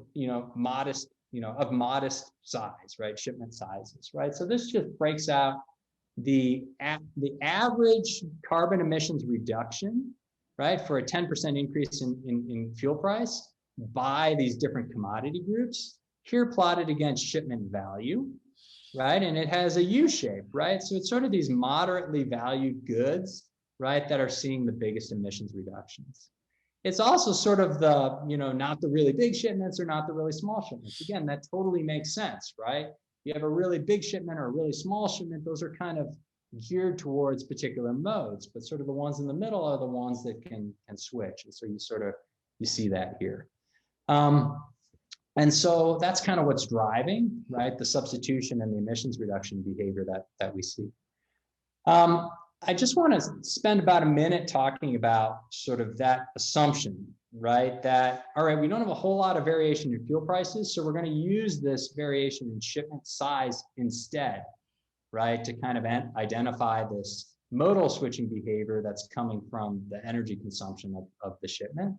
modest of modest size, right, shipment sizes, right. So this just breaks out the average carbon emissions reduction, right, for a 10% increase in fuel price by these different commodity groups, here plotted against shipment value, right, and it has a U shape, right. So it's sort of these moderately valued goods, right, that are seeing the biggest emissions reductions. It's also sort of the, not the really big shipments or not the really small shipments. Again, that totally makes sense, right? You have a really big shipment or a really small shipment, those are kind of geared towards particular modes, but sort of the ones in the middle are the ones that can switch. And so you see that here. And so that's kind of what's driving, right, the substitution and the emissions reduction behavior that we see. I just want to spend about a minute talking about sort of that assumption, right? That, all right, we don't have a whole lot of variation in fuel prices, so we're going to use this variation in shipment size instead, right, to kind of identify this modal switching behavior that's coming from the energy consumption of the shipment.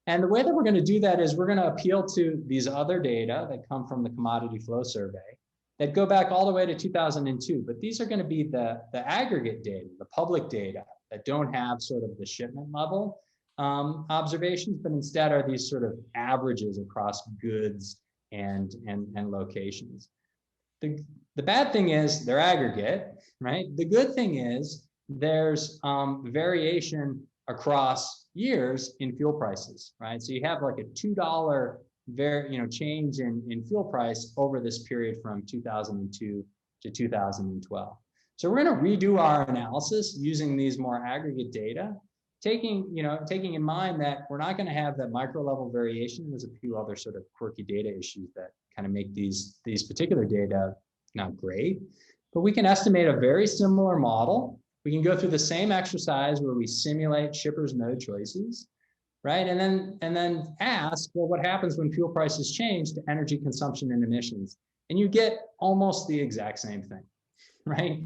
And the way that we're going to do that is we're going to appeal to these other data that come from the commodity flow survey that go back all the way to 2002. But these are going to be the aggregate data, the public data that don't have sort of the shipment level observations, but instead are these sort of averages across goods and locations. The bad thing is they're aggregate, right? The good thing is there's variation across years in fuel prices, right? So you have like a $2 change in fuel price over this period from 2002 to 2012. So we're going to redo our analysis using these more aggregate data, taking in mind that we're not going to have that micro level variation. There's a few other sort of quirky data issues that kind of make these particular data not great, but we can estimate a very similar model. We can go through the same exercise where we simulate shippers' mode choices, right? And then ask, well, what happens when fuel prices change to energy consumption and emissions? And you get almost the exact same thing, right?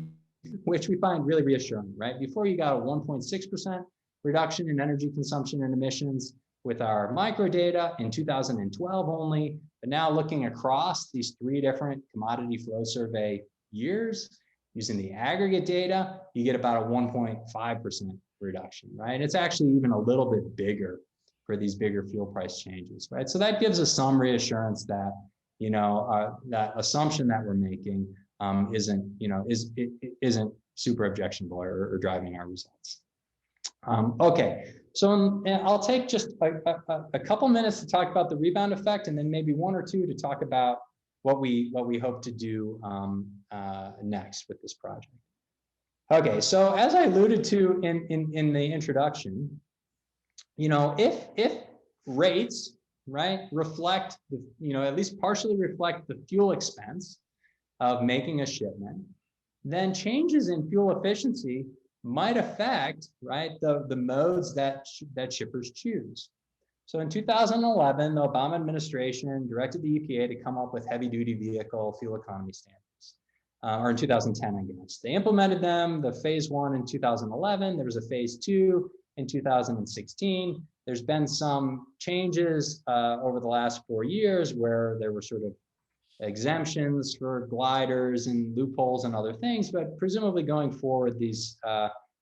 Which we find really reassuring, right? Before you got a 1.6% reduction in energy consumption and emissions with our microdata in 2012 only, but now looking across these 3 different commodity flow survey years, using the aggregate data, you get about a 1.5% reduction, right? It's actually even a little bit bigger for these bigger fuel price changes, right? So that gives us some reassurance that, that assumption that we're making isn't super objectionable or driving our results. Okay, so I'll take just a couple minutes to talk about the rebound effect, and then maybe 1 or 2 to talk about what we hope to do next with this project. Okay, so as I alluded to in the introduction, if rates, right, reflect at least partially reflect the fuel expense of making a shipment, then changes in fuel efficiency might affect, right, the modes that shippers choose. So in 2011, the Obama administration directed the EPA to come up with heavy-duty vehicle fuel economy standards, or in 2010, I guess. They implemented them, the phase 1 in 2011. There was a phase 2 in 2016. There's been some changes over the last 4 years where there were sort of exemptions for gliders and loopholes and other things, but presumably going forward, these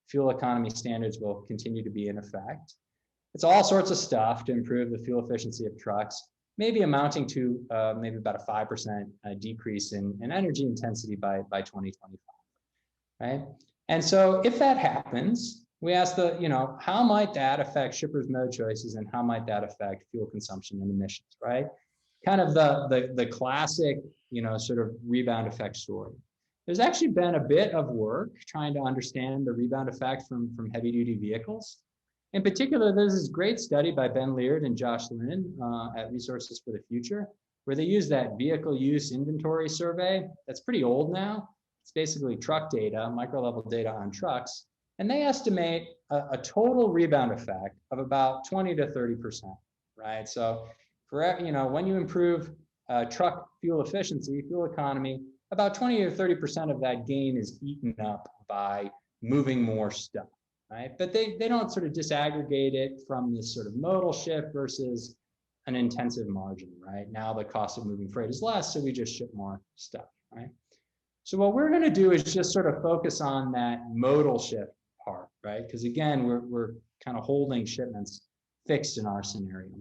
fuel economy standards will continue to be in effect. It's all sorts of stuff to improve the fuel efficiency of trucks, maybe amounting to maybe about a 5% decrease in energy intensity by 2025, right? And so if that happens, we ask how might that affect shippers' mode choices and how might that affect fuel consumption and emissions, right? Kind of the classic, sort of rebound effect story. There's actually been a bit of work trying to understand the rebound effect from heavy-duty vehicles. In particular, there's this great study by Ben Leard and Josh Lynn at Resources for the Future, where they use that vehicle use inventory survey. That's pretty old now. It's basically truck data, micro-level data on trucks. And they estimate a total rebound effect of about 20 to 30%, right? So for, when you improve truck fuel efficiency, fuel economy, about 20 to 30% of that gain is eaten up by moving more stuff, right? But they don't sort of disaggregate it from this sort of modal shift versus an intensive margin, right? Now the cost of moving freight is less, so we just ship more stuff, right? So what we're going to do is just sort of focus on that modal shift part, right? Because again, we're kind of holding shipments fixed in our scenario.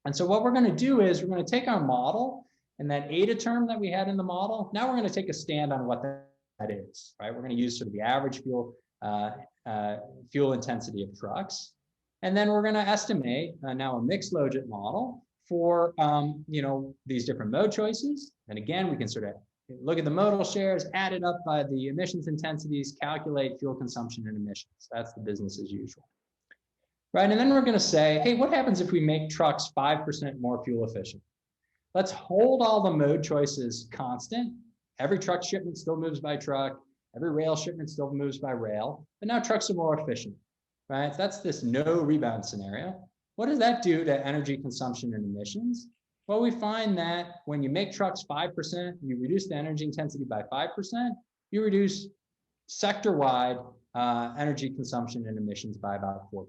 And so what we're going to do is we're going to take our model and that eta term that we had in the model. Now we're going to take a stand on what that is, right? We're going to use sort of the average fuel intensity of trucks. And then we're going to estimate now a mixed logit model for, these different mode choices. And again, we can sort of look at the modal shares, add it up by the emissions intensities, calculate fuel consumption and emissions. That's the business as usual. Right, and then we're going to say, hey, what happens if we make trucks 5% more fuel efficient? Let's hold all the mode choices constant. Every truck shipment still moves by truck. Every rail shipment still moves by rail. But now trucks are more efficient, right? That's this no rebound scenario. What does that do to energy consumption and emissions? Well, we find that when you make trucks 5%, you reduce the energy intensity by 5%, you reduce sector-wide energy consumption and emissions by about 4%.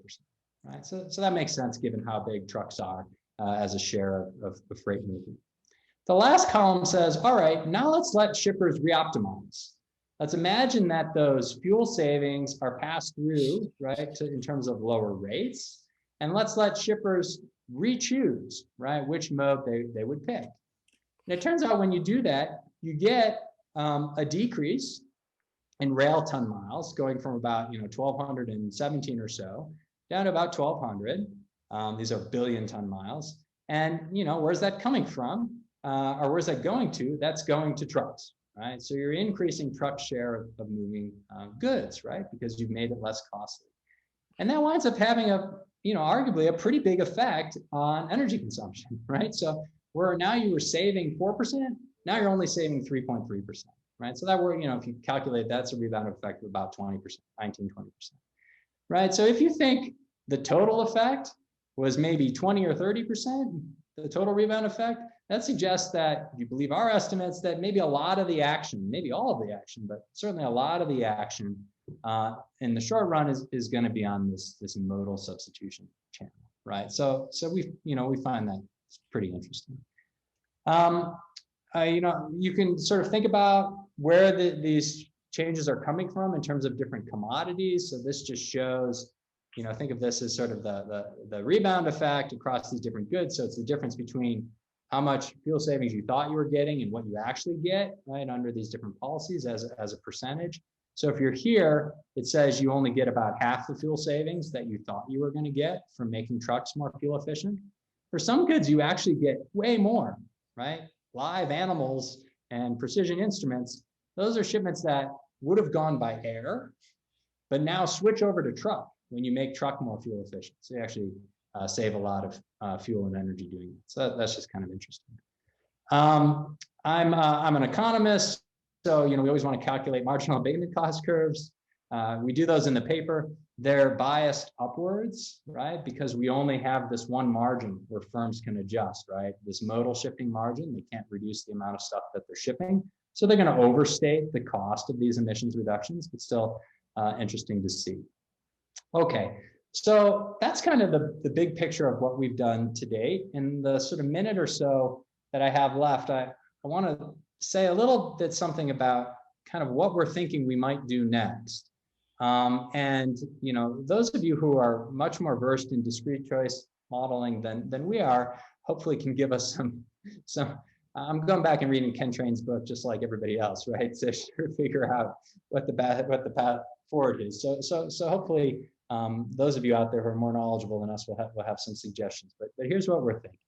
Right, so that makes sense given how big trucks are as a share of freight movement. The last column says, all right, now let's let shippers reoptimize. Let's imagine that those fuel savings are passed through, right, in terms of lower rates, and let's let shippers re-choose, right, which mode they would pick. And it turns out when you do that, you get a decrease in rail ton miles going from about 1,217 or so down to about 1,200. These are billion ton miles. And where's that coming from? Or where's that going to? That's going to trucks, right? So you're increasing truck share of moving goods, right? Because you've made it less costly. And that winds up having arguably a pretty big effect on energy consumption, right? So where now you were saving 4%, now you're only saving 3.3%, right? So that if you calculate, that's a rebound effect of about 20%, 19, 20%, right? So if you think the total effect was maybe 20 or 30%, the total rebound effect, that suggests that, if you believe our estimates, that maybe a lot of the action, maybe all of the action, but certainly a lot of the action in the short run is going to be on this modal substitution channel, right? So we find that it's pretty interesting. You can sort of think about where these changes are coming from in terms of different commodities. So this just shows, think of this as sort of the rebound effect across these different goods. So it's the difference between how much fuel savings you thought you were getting and what you actually get, right, under these different policies as a percentage. So if you're here, it says you only get about half the fuel savings that you thought you were going to get from making trucks more fuel efficient. For some goods, you actually get way more, right? Live animals and precision instruments, those are shipments that would have gone by air, but now switch over to truck when you make truck more fuel efficient. So you actually save a lot of fuel and energy doing that. So that's just kind of interesting. I'm an economist, so we always want to calculate marginal abatement cost curves. We do those in the paper. They're biased upwards, right? Because we only have this one margin where firms can adjust, right? This modal shifting margin, they can't reduce the amount of stuff that they're shipping. So they're going to overstate the cost of these emissions reductions, but still interesting to see. Okay, so that's kind of the big picture of what we've done to date. In the sort of minute or so that I have left, I want to say a little bit something about kind of what we're thinking we might do next. And those of you who are much more versed in discrete choice modeling than we are, hopefully can give us some. I'm going back and reading Ken Train's book just like everybody else, right? To sort of figure out what the path forward is. So hopefully those of you out there who are more knowledgeable than us will have some suggestions. But here's what we're thinking.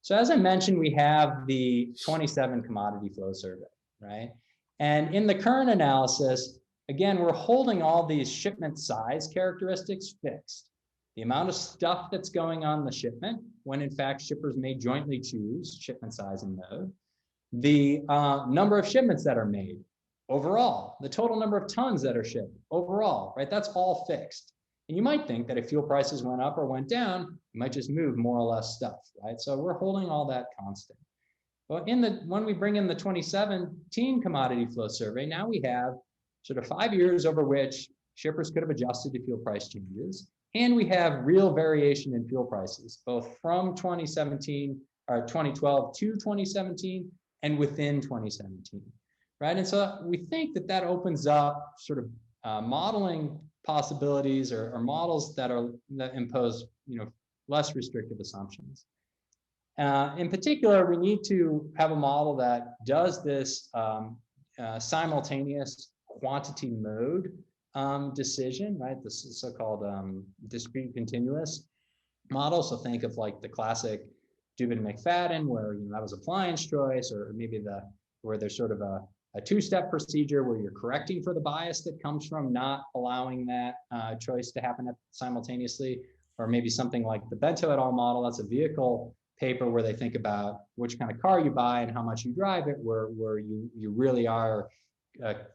So as I mentioned, we have the 27 commodity flow survey, right? And in the current analysis, again, we're holding all these shipment size characteristics fixed. The amount of stuff that's going on the shipment, when in fact shippers may jointly choose shipment size and mode. The number of shipments that are made overall, the total number of tons that are shipped overall, right? That's all fixed. And you might think that if fuel prices went up or went down, you might just move more or less stuff, right? So we're holding all that constant. But when we bring in the 2017 commodity flow survey, now we have sort of 5 years over which shippers could have adjusted to fuel price changes. And we have real variation in fuel prices, both from 2017 or 2012 to 2017 and within 2017, right? And so we think that opens up sort of modeling possibilities or models that impose less restrictive assumptions. In particular, we need to have a model that does this simultaneous quantity mode decision, right? This is so-called discrete continuous model. So think of like the classic Dubin-McFadden, where that was appliance choice, or maybe where there's sort of a two-step procedure where you're correcting for the bias that comes from not allowing that choice to happen simultaneously, or maybe something like the Bento et al. Model. That's a vehicle paper where they think about which kind of car you buy and how much you drive it, where you really are.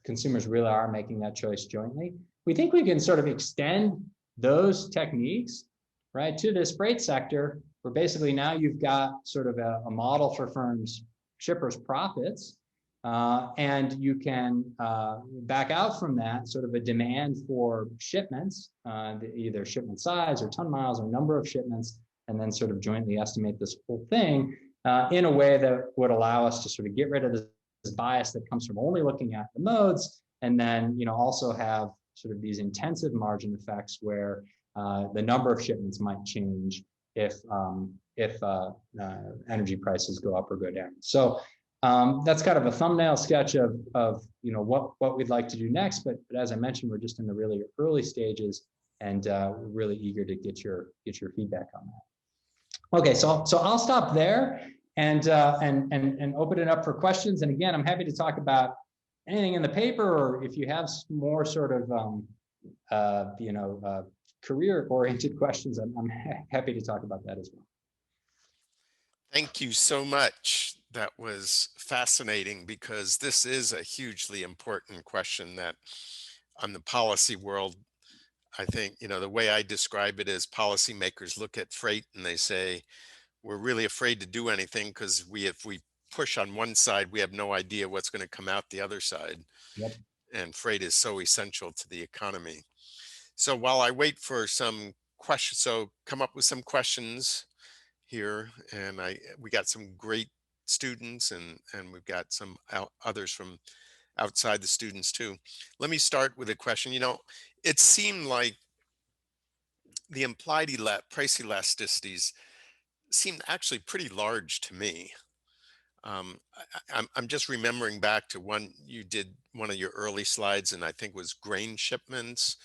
Consumers really are making that choice jointly. We think we can sort of extend those techniques, right, to this freight sector, where basically now you've got sort of a model for shippers' profits, And you can back out from that sort of a demand for shipments, either shipment size or ton miles or number of shipments, and then sort of jointly estimate this whole thing in a way that would allow us to sort of get rid of this bias that comes from only looking at the modes, and then also have sort of these intensive margin effects where the number of shipments might change if energy prices go up or go down. So that's kind of a thumbnail sketch of what we'd like to do next. But as I mentioned, we're just in the really early stages, and we're really eager to get your feedback on that. Okay, so I'll stop there and open it up for questions. And again, I'm happy to talk about anything in the paper, or if you have more sort of career-oriented questions, I'm happy to talk about that as well. Thank you so much. That was fascinating, because this is a hugely important question that on the policy world, I think, the way I describe it is policymakers look at freight and they say, we're really afraid to do anything because if we push on one side, we have no idea what's going to come out the other side. Yep. And freight is so essential to the economy. So while I wait for some questions, so come up with some questions here, and we got some great students, and we've got some others from outside the students too. Let me start with a question. It seemed like the implied price elasticities seemed actually pretty large to me. I'm just remembering back to you did one of your early slides, and I think was grain shipments,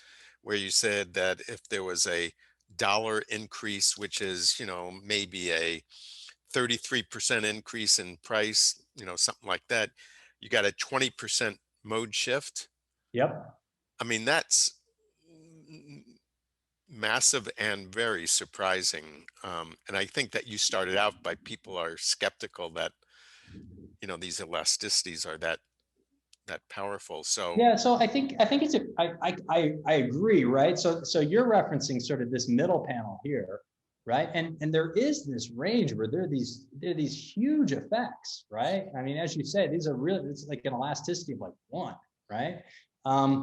where you said that if there was a dollar increase, which is, maybe a 33% increase in price, something like that, you got a 20% mode shift. Yep. I mean, that's massive and very surprising. And I think that you started out by people are skeptical that, these elasticities are that powerful. So yeah, so I think it's I agree, right? So you're referencing sort of this middle panel here, right? And there is this range where there are these huge effects, right? I mean, as you say, these are really, it's like an elasticity of like 1, right? But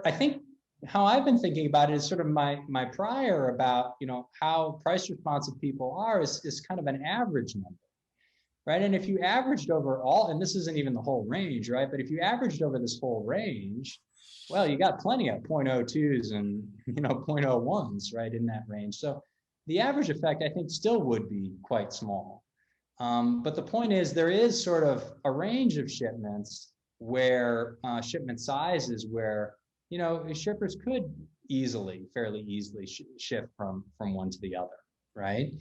I think how I've been thinking about it is sort of my prior about how price responsive people are is kind of an average number. Right. And if you averaged over all, and this isn't even the whole range, right? But if you averaged over this whole range, well, you got plenty of 0.02s and 0.01s, right, in that range. So the average effect, I think, still would be quite small. But the point is, there is sort of a range of shipments where shipment sizes where shippers could fairly easily shift from one to the other, right?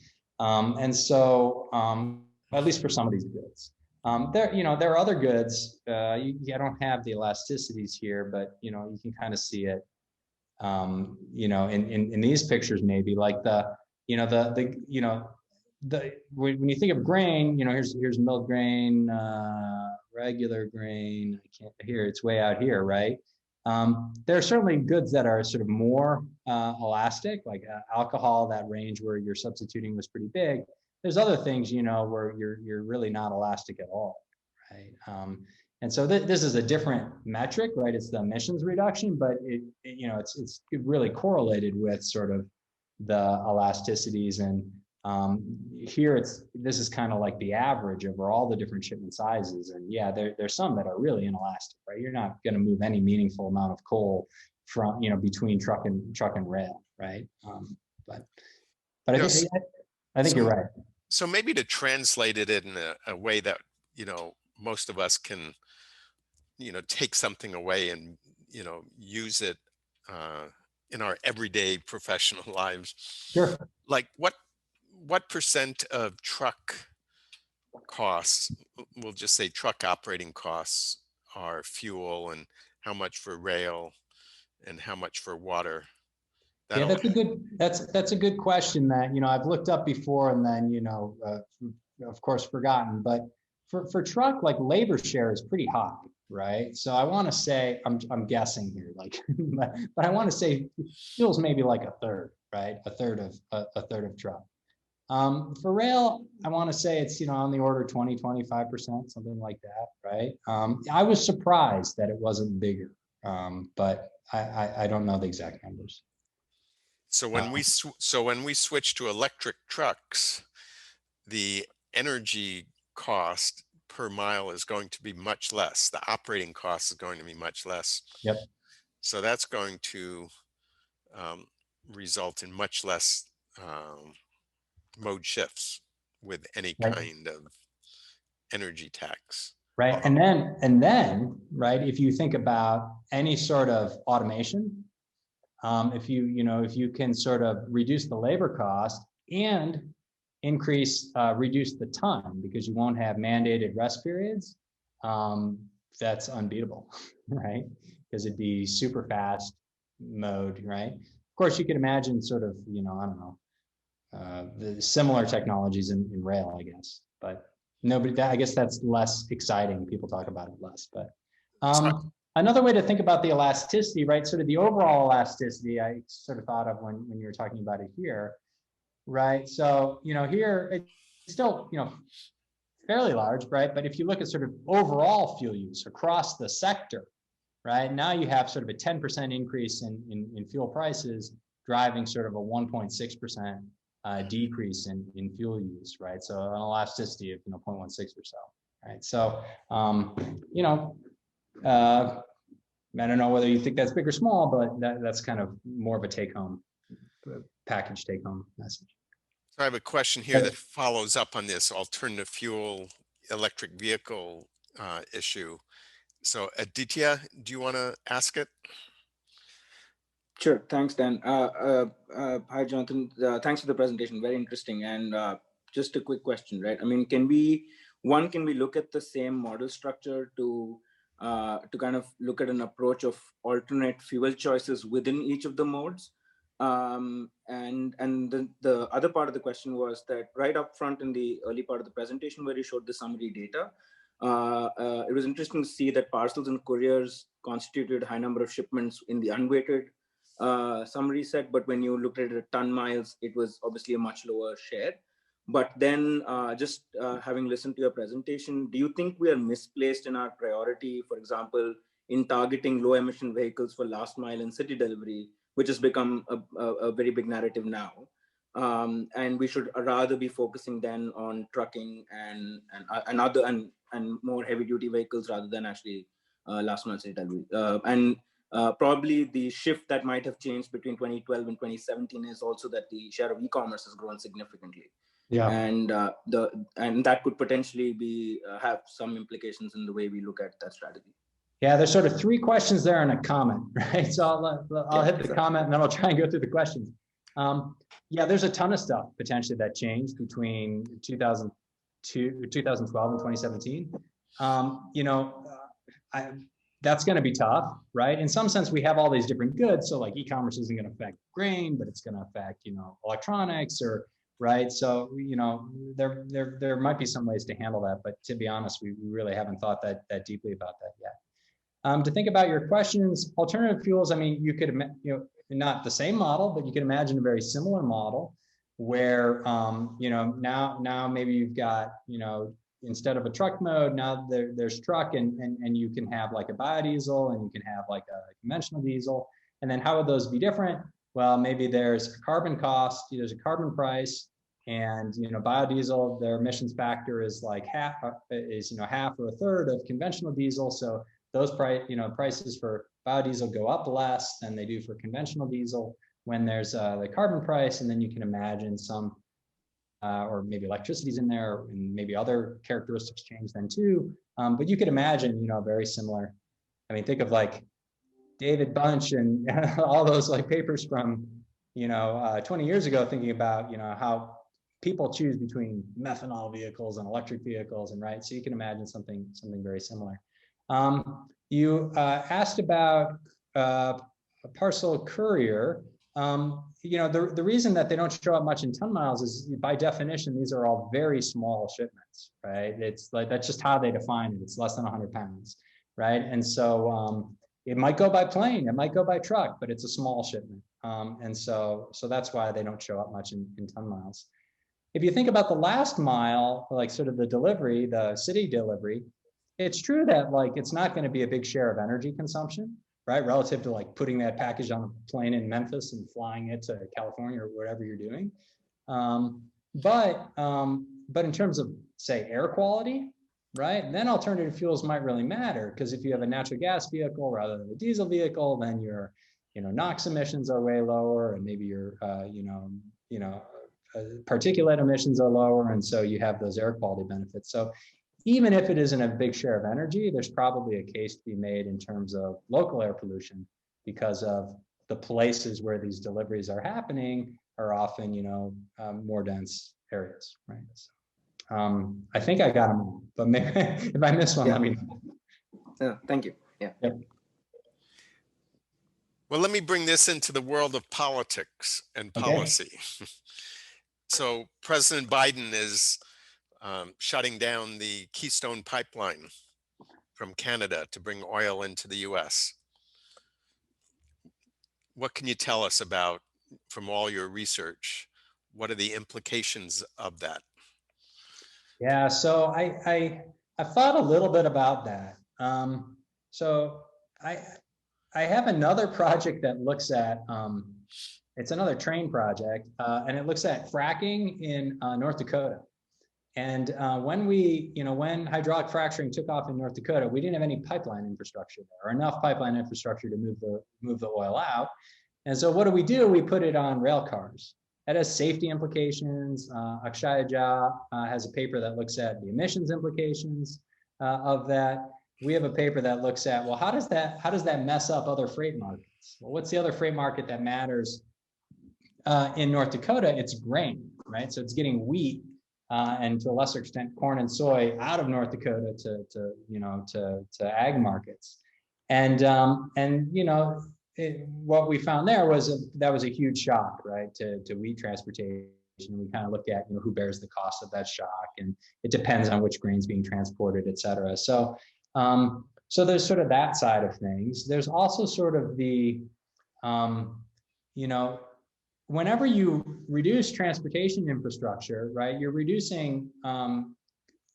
At least for some of these goods. There are other goods. I don't have the elasticities here, but you can kind of see it. In these pictures, maybe like when you think of grain, here's milled grain, regular grain. I can't here. It's way out here, right? There are certainly goods that are sort of more elastic, like alcohol. That range where you're substituting was pretty big. There's other things, where you're really not elastic at all, right? And so this is a different metric, right? It's the emissions reduction, but it's really correlated with sort of the elasticities. And here this is kind of like the average over all the different shipment sizes. And yeah, there's some that are really inelastic, right? You're not going to move any meaningful amount of coal from between truck and rail, right? But I think you're right. So maybe to translate it in a way that, most of us can, take something away and, use it in our everyday professional lives. Sure. Like what percent of truck costs, we'll just say truck operating costs, are fuel, and how much for rail and how much for water? Yeah, that's a good question that I've looked up before and then of course forgotten. But for truck, like labor share is pretty high, right? So I want to say I'm guessing here, like, but I want to say fuel's maybe like a third, right? A third of truck. For rail, I want to say it's, on the order of 20, 25%, something like that, right? I was surprised that it wasn't bigger, but I don't know the exact numbers. So when we switch to electric trucks, the energy cost per mile is going to be much less. The operating cost is going to be much less. Yep. So that's going to um, result in much less mode shifts with any Right. kind of energy tax. Right. Although, And then, right, if you think about any sort of automation, if you can sort of reduce the labor cost and reduce the ton because you won't have mandated rest periods, that's unbeatable, right? Because it'd be super fast mode, right? Of course, you could imagine sort of, I don't know, the similar technologies in rail, I guess, but nobody, I guess that's less exciting. People talk about it less, but so another way to think about the elasticity, right? Sort of the overall elasticity, I sort of thought of when you were talking about it here, right? So, here it's still, fairly large, right? But if you look at sort of overall fuel use across the sector, right? Now you have sort of a 10% increase in fuel prices driving sort of a 1.6% decrease in fuel use, right? So an elasticity of 0.16 or so, right? So I don't know whether you think that's big or small, but that's kind of more of a take-home package, take-home message. I have a question here that follows up on this alternative fuel electric vehicle issue. So Aditya, do you want to ask it? Sure. Thanks, Dan. Hi, Jonathan. Thanks for the presentation. Very interesting. And just a quick question, right? I mean, can we look at the same model structure to kind of look at an approach of alternate fuel choices within each of the modes? And the other part of the question was that right up front in the early part of the presentation where you showed the summary data, it was interesting to see that parcels and couriers constituted a high number of shipments in the unweighted summary set, but when you looked at it at ton miles, it was obviously a much lower share. But then having listened to your presentation, do you think we are misplaced in our priority, for example, in targeting low emission vehicles for last mile and city delivery, which has become a very big narrative now? And we should rather be focusing then on trucking and other and more heavy duty vehicles rather than actually last mile city delivery. Probably the shift that might have changed between 2012 and 2017 is also that the share of e-commerce has grown significantly. Yeah. And that could potentially have some implications in the way we look at that strategy. Yeah, there's sort of three questions there and a comment, right? So I'll hit the comment and then I'll try and go through the questions. Yeah, there's a ton of stuff potentially that changed between 2012 and 2017. That's going to be tough, right? In some sense, we have all these different goods. So like e-commerce isn't going to affect grain, but it's going to affect, electronics or, right? So, there might be some ways to handle that, but to be honest, we really haven't thought that deeply about that yet. To think about your questions, alternative fuels, I mean, you could, not the same model, but you can imagine a very similar model where, now maybe you've got, instead of a truck mode, now there's truck and you can have like a biodiesel and you can have like a conventional diesel. And then how would those be different? Well, maybe there's a carbon cost, there's a carbon price, and biodiesel, their emissions factor is like half or a third of conventional diesel. So those prices for biodiesel go up less than they do for conventional diesel when there's the carbon price. And then you can imagine some or maybe electricity's in there and maybe other characteristics change then too. But you could imagine, very similar. I mean, think of like David Bunch and all those like papers from, 20 years ago, thinking about, how people choose between methanol vehicles and electric vehicles, and right. So you can imagine something very similar. You asked about a parcel courier. The reason that they don't show up much in ton miles is by definition, these are all very small shipments, right? It's like, that's just how they define it. It's less than 100 pounds, right? And so it might go by plane, it might go by truck, but it's a small shipment. And so that's why they don't show up much in ton miles. if you think about the last mile, like sort of the delivery, the city delivery, it's true that like it's not going to be a big share of energy consumption, right? Relative to like putting that package on a plane in Memphis and flying it to California or whatever you're doing. But in terms of say air quality, right? Then alternative fuels might really matter, because if you have a natural gas vehicle rather than a diesel vehicle, then your NOx emissions are way lower, and maybe your particulate emissions are lower, and so you have those air quality benefits. So even if it isn't a big share of energy, there's probably a case to be made in terms of local air pollution, because of the places where these deliveries are happening are often, more dense areas, right? So, I think I got them all, but maybe if I miss one, let me know. Thank you. Yeah. Yep. Well, let me bring this into the world of politics and policy. Okay. So President Biden is shutting down the Keystone pipeline from Canada to bring oil into the US. What can you tell us about, from all your research, what are the implications of that? Yeah, so I thought a little bit about that. So I have another project that looks at, it's another train project, and it looks at fracking in North Dakota. And when hydraulic fracturing took off in North Dakota, we didn't have any pipeline infrastructure there, or enough pipeline infrastructure to move the oil out. And so what do? We put it on rail cars. That has safety implications. Akshay Jha has a paper that looks at the emissions implications of that. We have a paper that looks at, well, how does that mess up other freight markets? Well, what's the other freight market that matters in North Dakota? It's grain, right? So it's getting wheat and to a lesser extent corn and soy out of North Dakota to ag markets, what we found there was that was a huge shock, right, to wheat transportation. We kind of looked at who bears the cost of that shock, and it depends on which grain's being transported, et cetera. So there's sort of that side of things. There's also sort of the whenever you reduce transportation infrastructure, right, you're reducing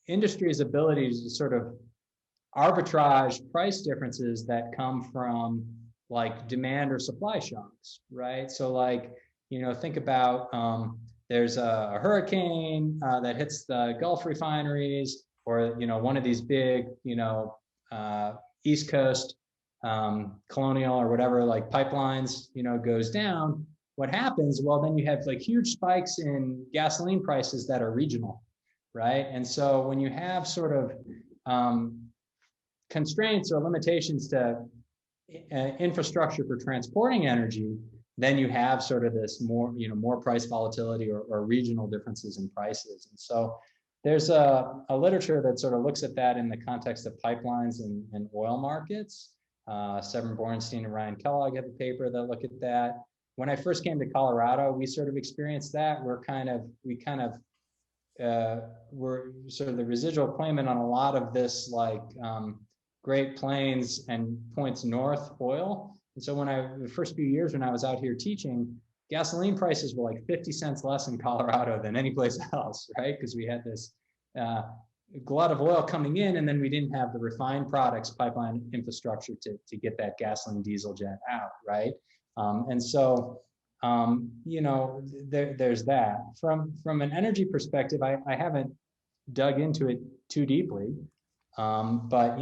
industry's ability to sort of arbitrage price differences that come from like demand or supply shocks, right? So like, think about there's a hurricane that hits the Gulf refineries, or, one of these big, East Coast Colonial or whatever, like pipelines, goes down. What happens? Well, then you have like huge spikes in gasoline prices that are regional, right? And so when you have sort of constraints or limitations to infrastructure for transporting energy, then you have sort of this more price volatility or regional differences in prices. And so there's a literature that sort of looks at that in the context of pipelines and oil markets. Severn Borenstein and Ryan Kellogg have a paper that look at that. When I first came to Colorado, we sort of experienced that. We're sort of the residual claimant on a lot of this, like Great Plains and points north oil. And so the first few years when I was out here teaching, gasoline prices were like 50 cents less in Colorado than any place else, right? Because we had this glut of oil coming in, and then we didn't have the refined products pipeline infrastructure to get that gasoline diesel jet out, right? And so, there's that. From an energy perspective, I haven't dug into it too deeply. But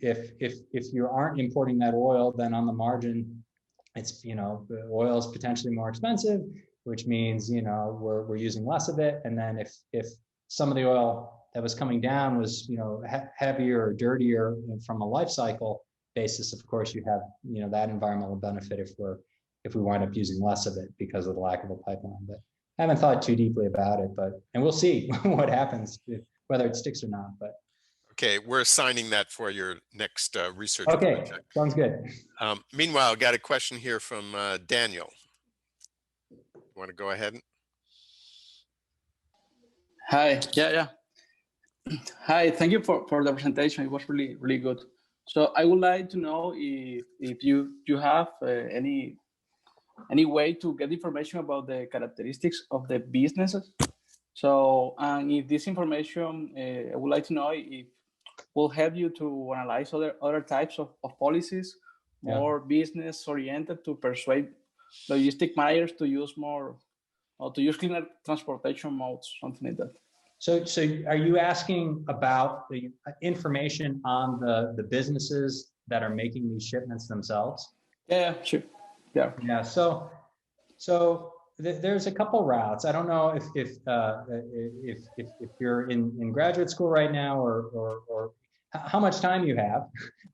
if you aren't importing that oil, then on the margin, it's the oil is potentially more expensive, which means we're using less of it. And then if some of the oil that was coming down was heavier or dirtier from a life cycle basis, of course you have that environmental benefit if we wind up using less of it because of the lack of a pipeline. But I haven't thought too deeply about it, and we'll see what happens, whether it sticks or not. But okay, we're assigning that for your next research project. Sounds good. Meanwhile, got a question here from Daniel. You want to go ahead? Hi. Yeah. Hi. Thank you for the presentation. It was really, really good. So I would like to know if you have any way to get information about the characteristics of the businesses So, and if this information, I would like to know if will help you to analyze other types of policies, more business oriented, to persuade logistic managers to use more or to use cleaner transportation modes, something like that. So are you asking about the information on the businesses that are making these shipments themselves? Yeah, sure. Yeah. Yeah. So there's a couple routes. I don't know if you're in graduate school right now or how much time you have,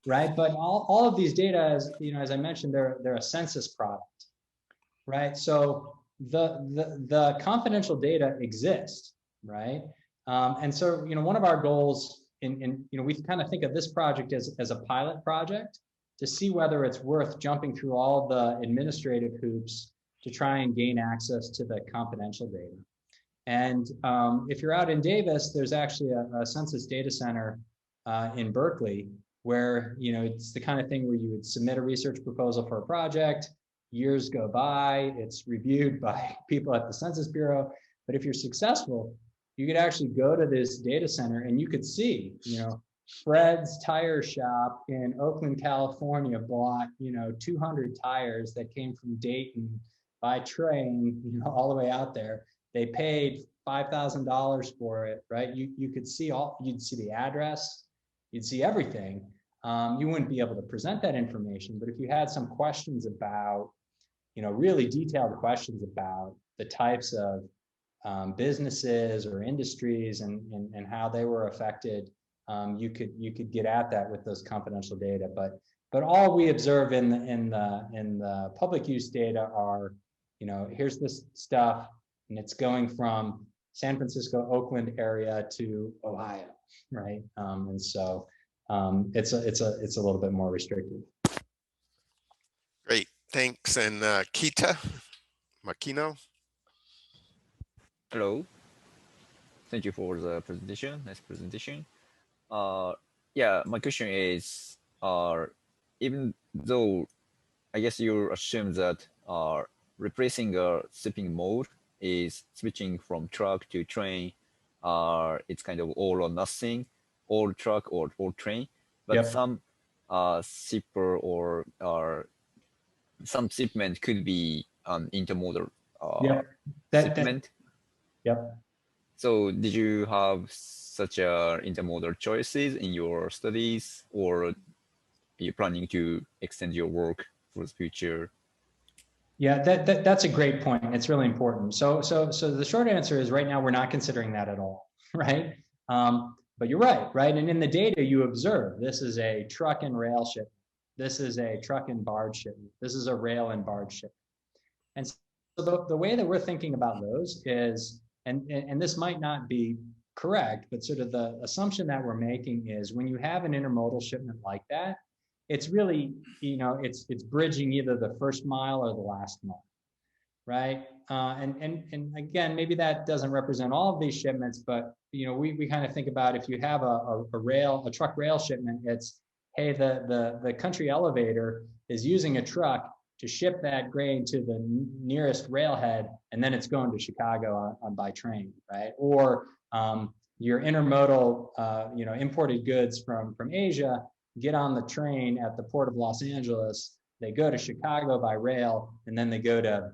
right? But all of these data, as I mentioned, they're a census product, right? So the confidential data exists, right? And so one of our goals we kind of think of this project as a pilot project to see whether it's worth jumping through all the administrative hoops to try and gain access to the confidential data. And if you're out in Davis, there's actually a census data center in Berkeley where it's the kind of thing where you would submit a research proposal for a project, years go by, it's reviewed by people at the Census Bureau. But if you're successful, you could actually go to this data center and you could see, Fred's tire shop in Oakland, California bought, 200 tires that came from Dayton by train, all the way out there. They paid $5,000 for it, right? You could see you'd see the address, you'd see everything. You wouldn't be able to present that information, but if you had some questions about, really detailed questions about the types of businesses or industries and how they were affected, you could get at that with those confidential data. But all we observe in the public use data are, here's this stuff, and it's going from San Francisco, Oakland area to Ohio, right? And so it's a little bit more restricted. Great, thanks. And Kita Makino. Hello. Thank you for the presentation. Nice presentation. Yeah, my question is, even though I guess you assume that replacing a shipping mode is switching from truck to train, it's kind of all or nothing, all truck or all train. But some shipper or some shipment could be an intermodal shipment. So did you have such a intermodal choices in your studies, or are you planning to extend your work for the future? Yeah, that's a great point. It's really important. So the short answer is right now we're not considering that at all, right? But you're right? And in the data you observe, this is a truck and rail shipment. This is a truck and barge shipment. This is a rail and barge shipment. And so the way that we're thinking about those is, and this might not be correct, but sort of the assumption that we're making is when you have an intermodal shipment like that, it's really, it's bridging either the first mile or the last mile, right? And again, maybe that doesn't represent all of these shipments, but we kind of think about if you have a truck rail shipment, it's, hey, the country elevator is using a truck to ship that grain to the nearest railhead, and then it's going to Chicago by train, right? Or your intermodal, imported goods from Asia get on the train at the port of Los Angeles, they go to Chicago by rail, and then they go to,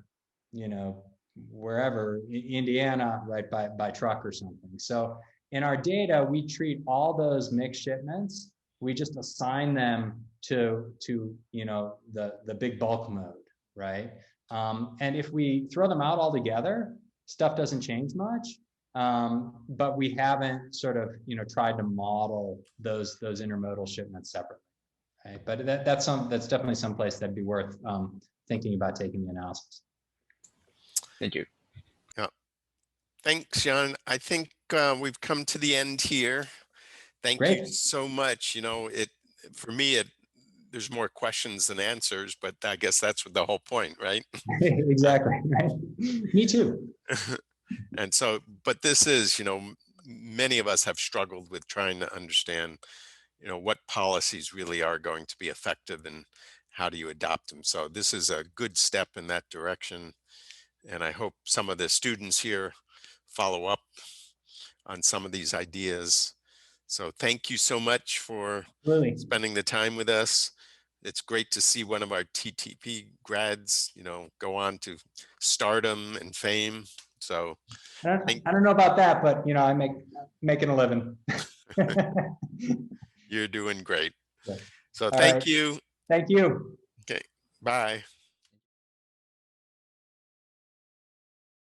wherever, Indiana, right, by truck or something. So in our data, we treat all those mixed shipments, we just assign them to the big bulk mode, right? And if we throw them out all together, stuff doesn't change much. But we haven't sort of tried to model those intermodal shipments separately, right? But that's definitely someplace that'd be worth thinking about taking the analysis. Thank you. Yeah, thanks, Jan. I think we've come to the end here. Thank you so much. For me, there's more questions than answers, but I guess that's the whole point, right? Exactly. Right. Me too. And so, but this is, many of us have struggled with trying to understand, what policies really are going to be effective and how do you adopt them. So this is a good step in that direction. And I hope some of the students here follow up on some of these ideas. So thank you so much for Absolutely. spending the time with us. It's great to see one of our TTP grads, go on to stardom and fame. So I don't know about that, but I making a living. you're doing great. Yeah. So All thank right. you. Thank you. Okay, bye.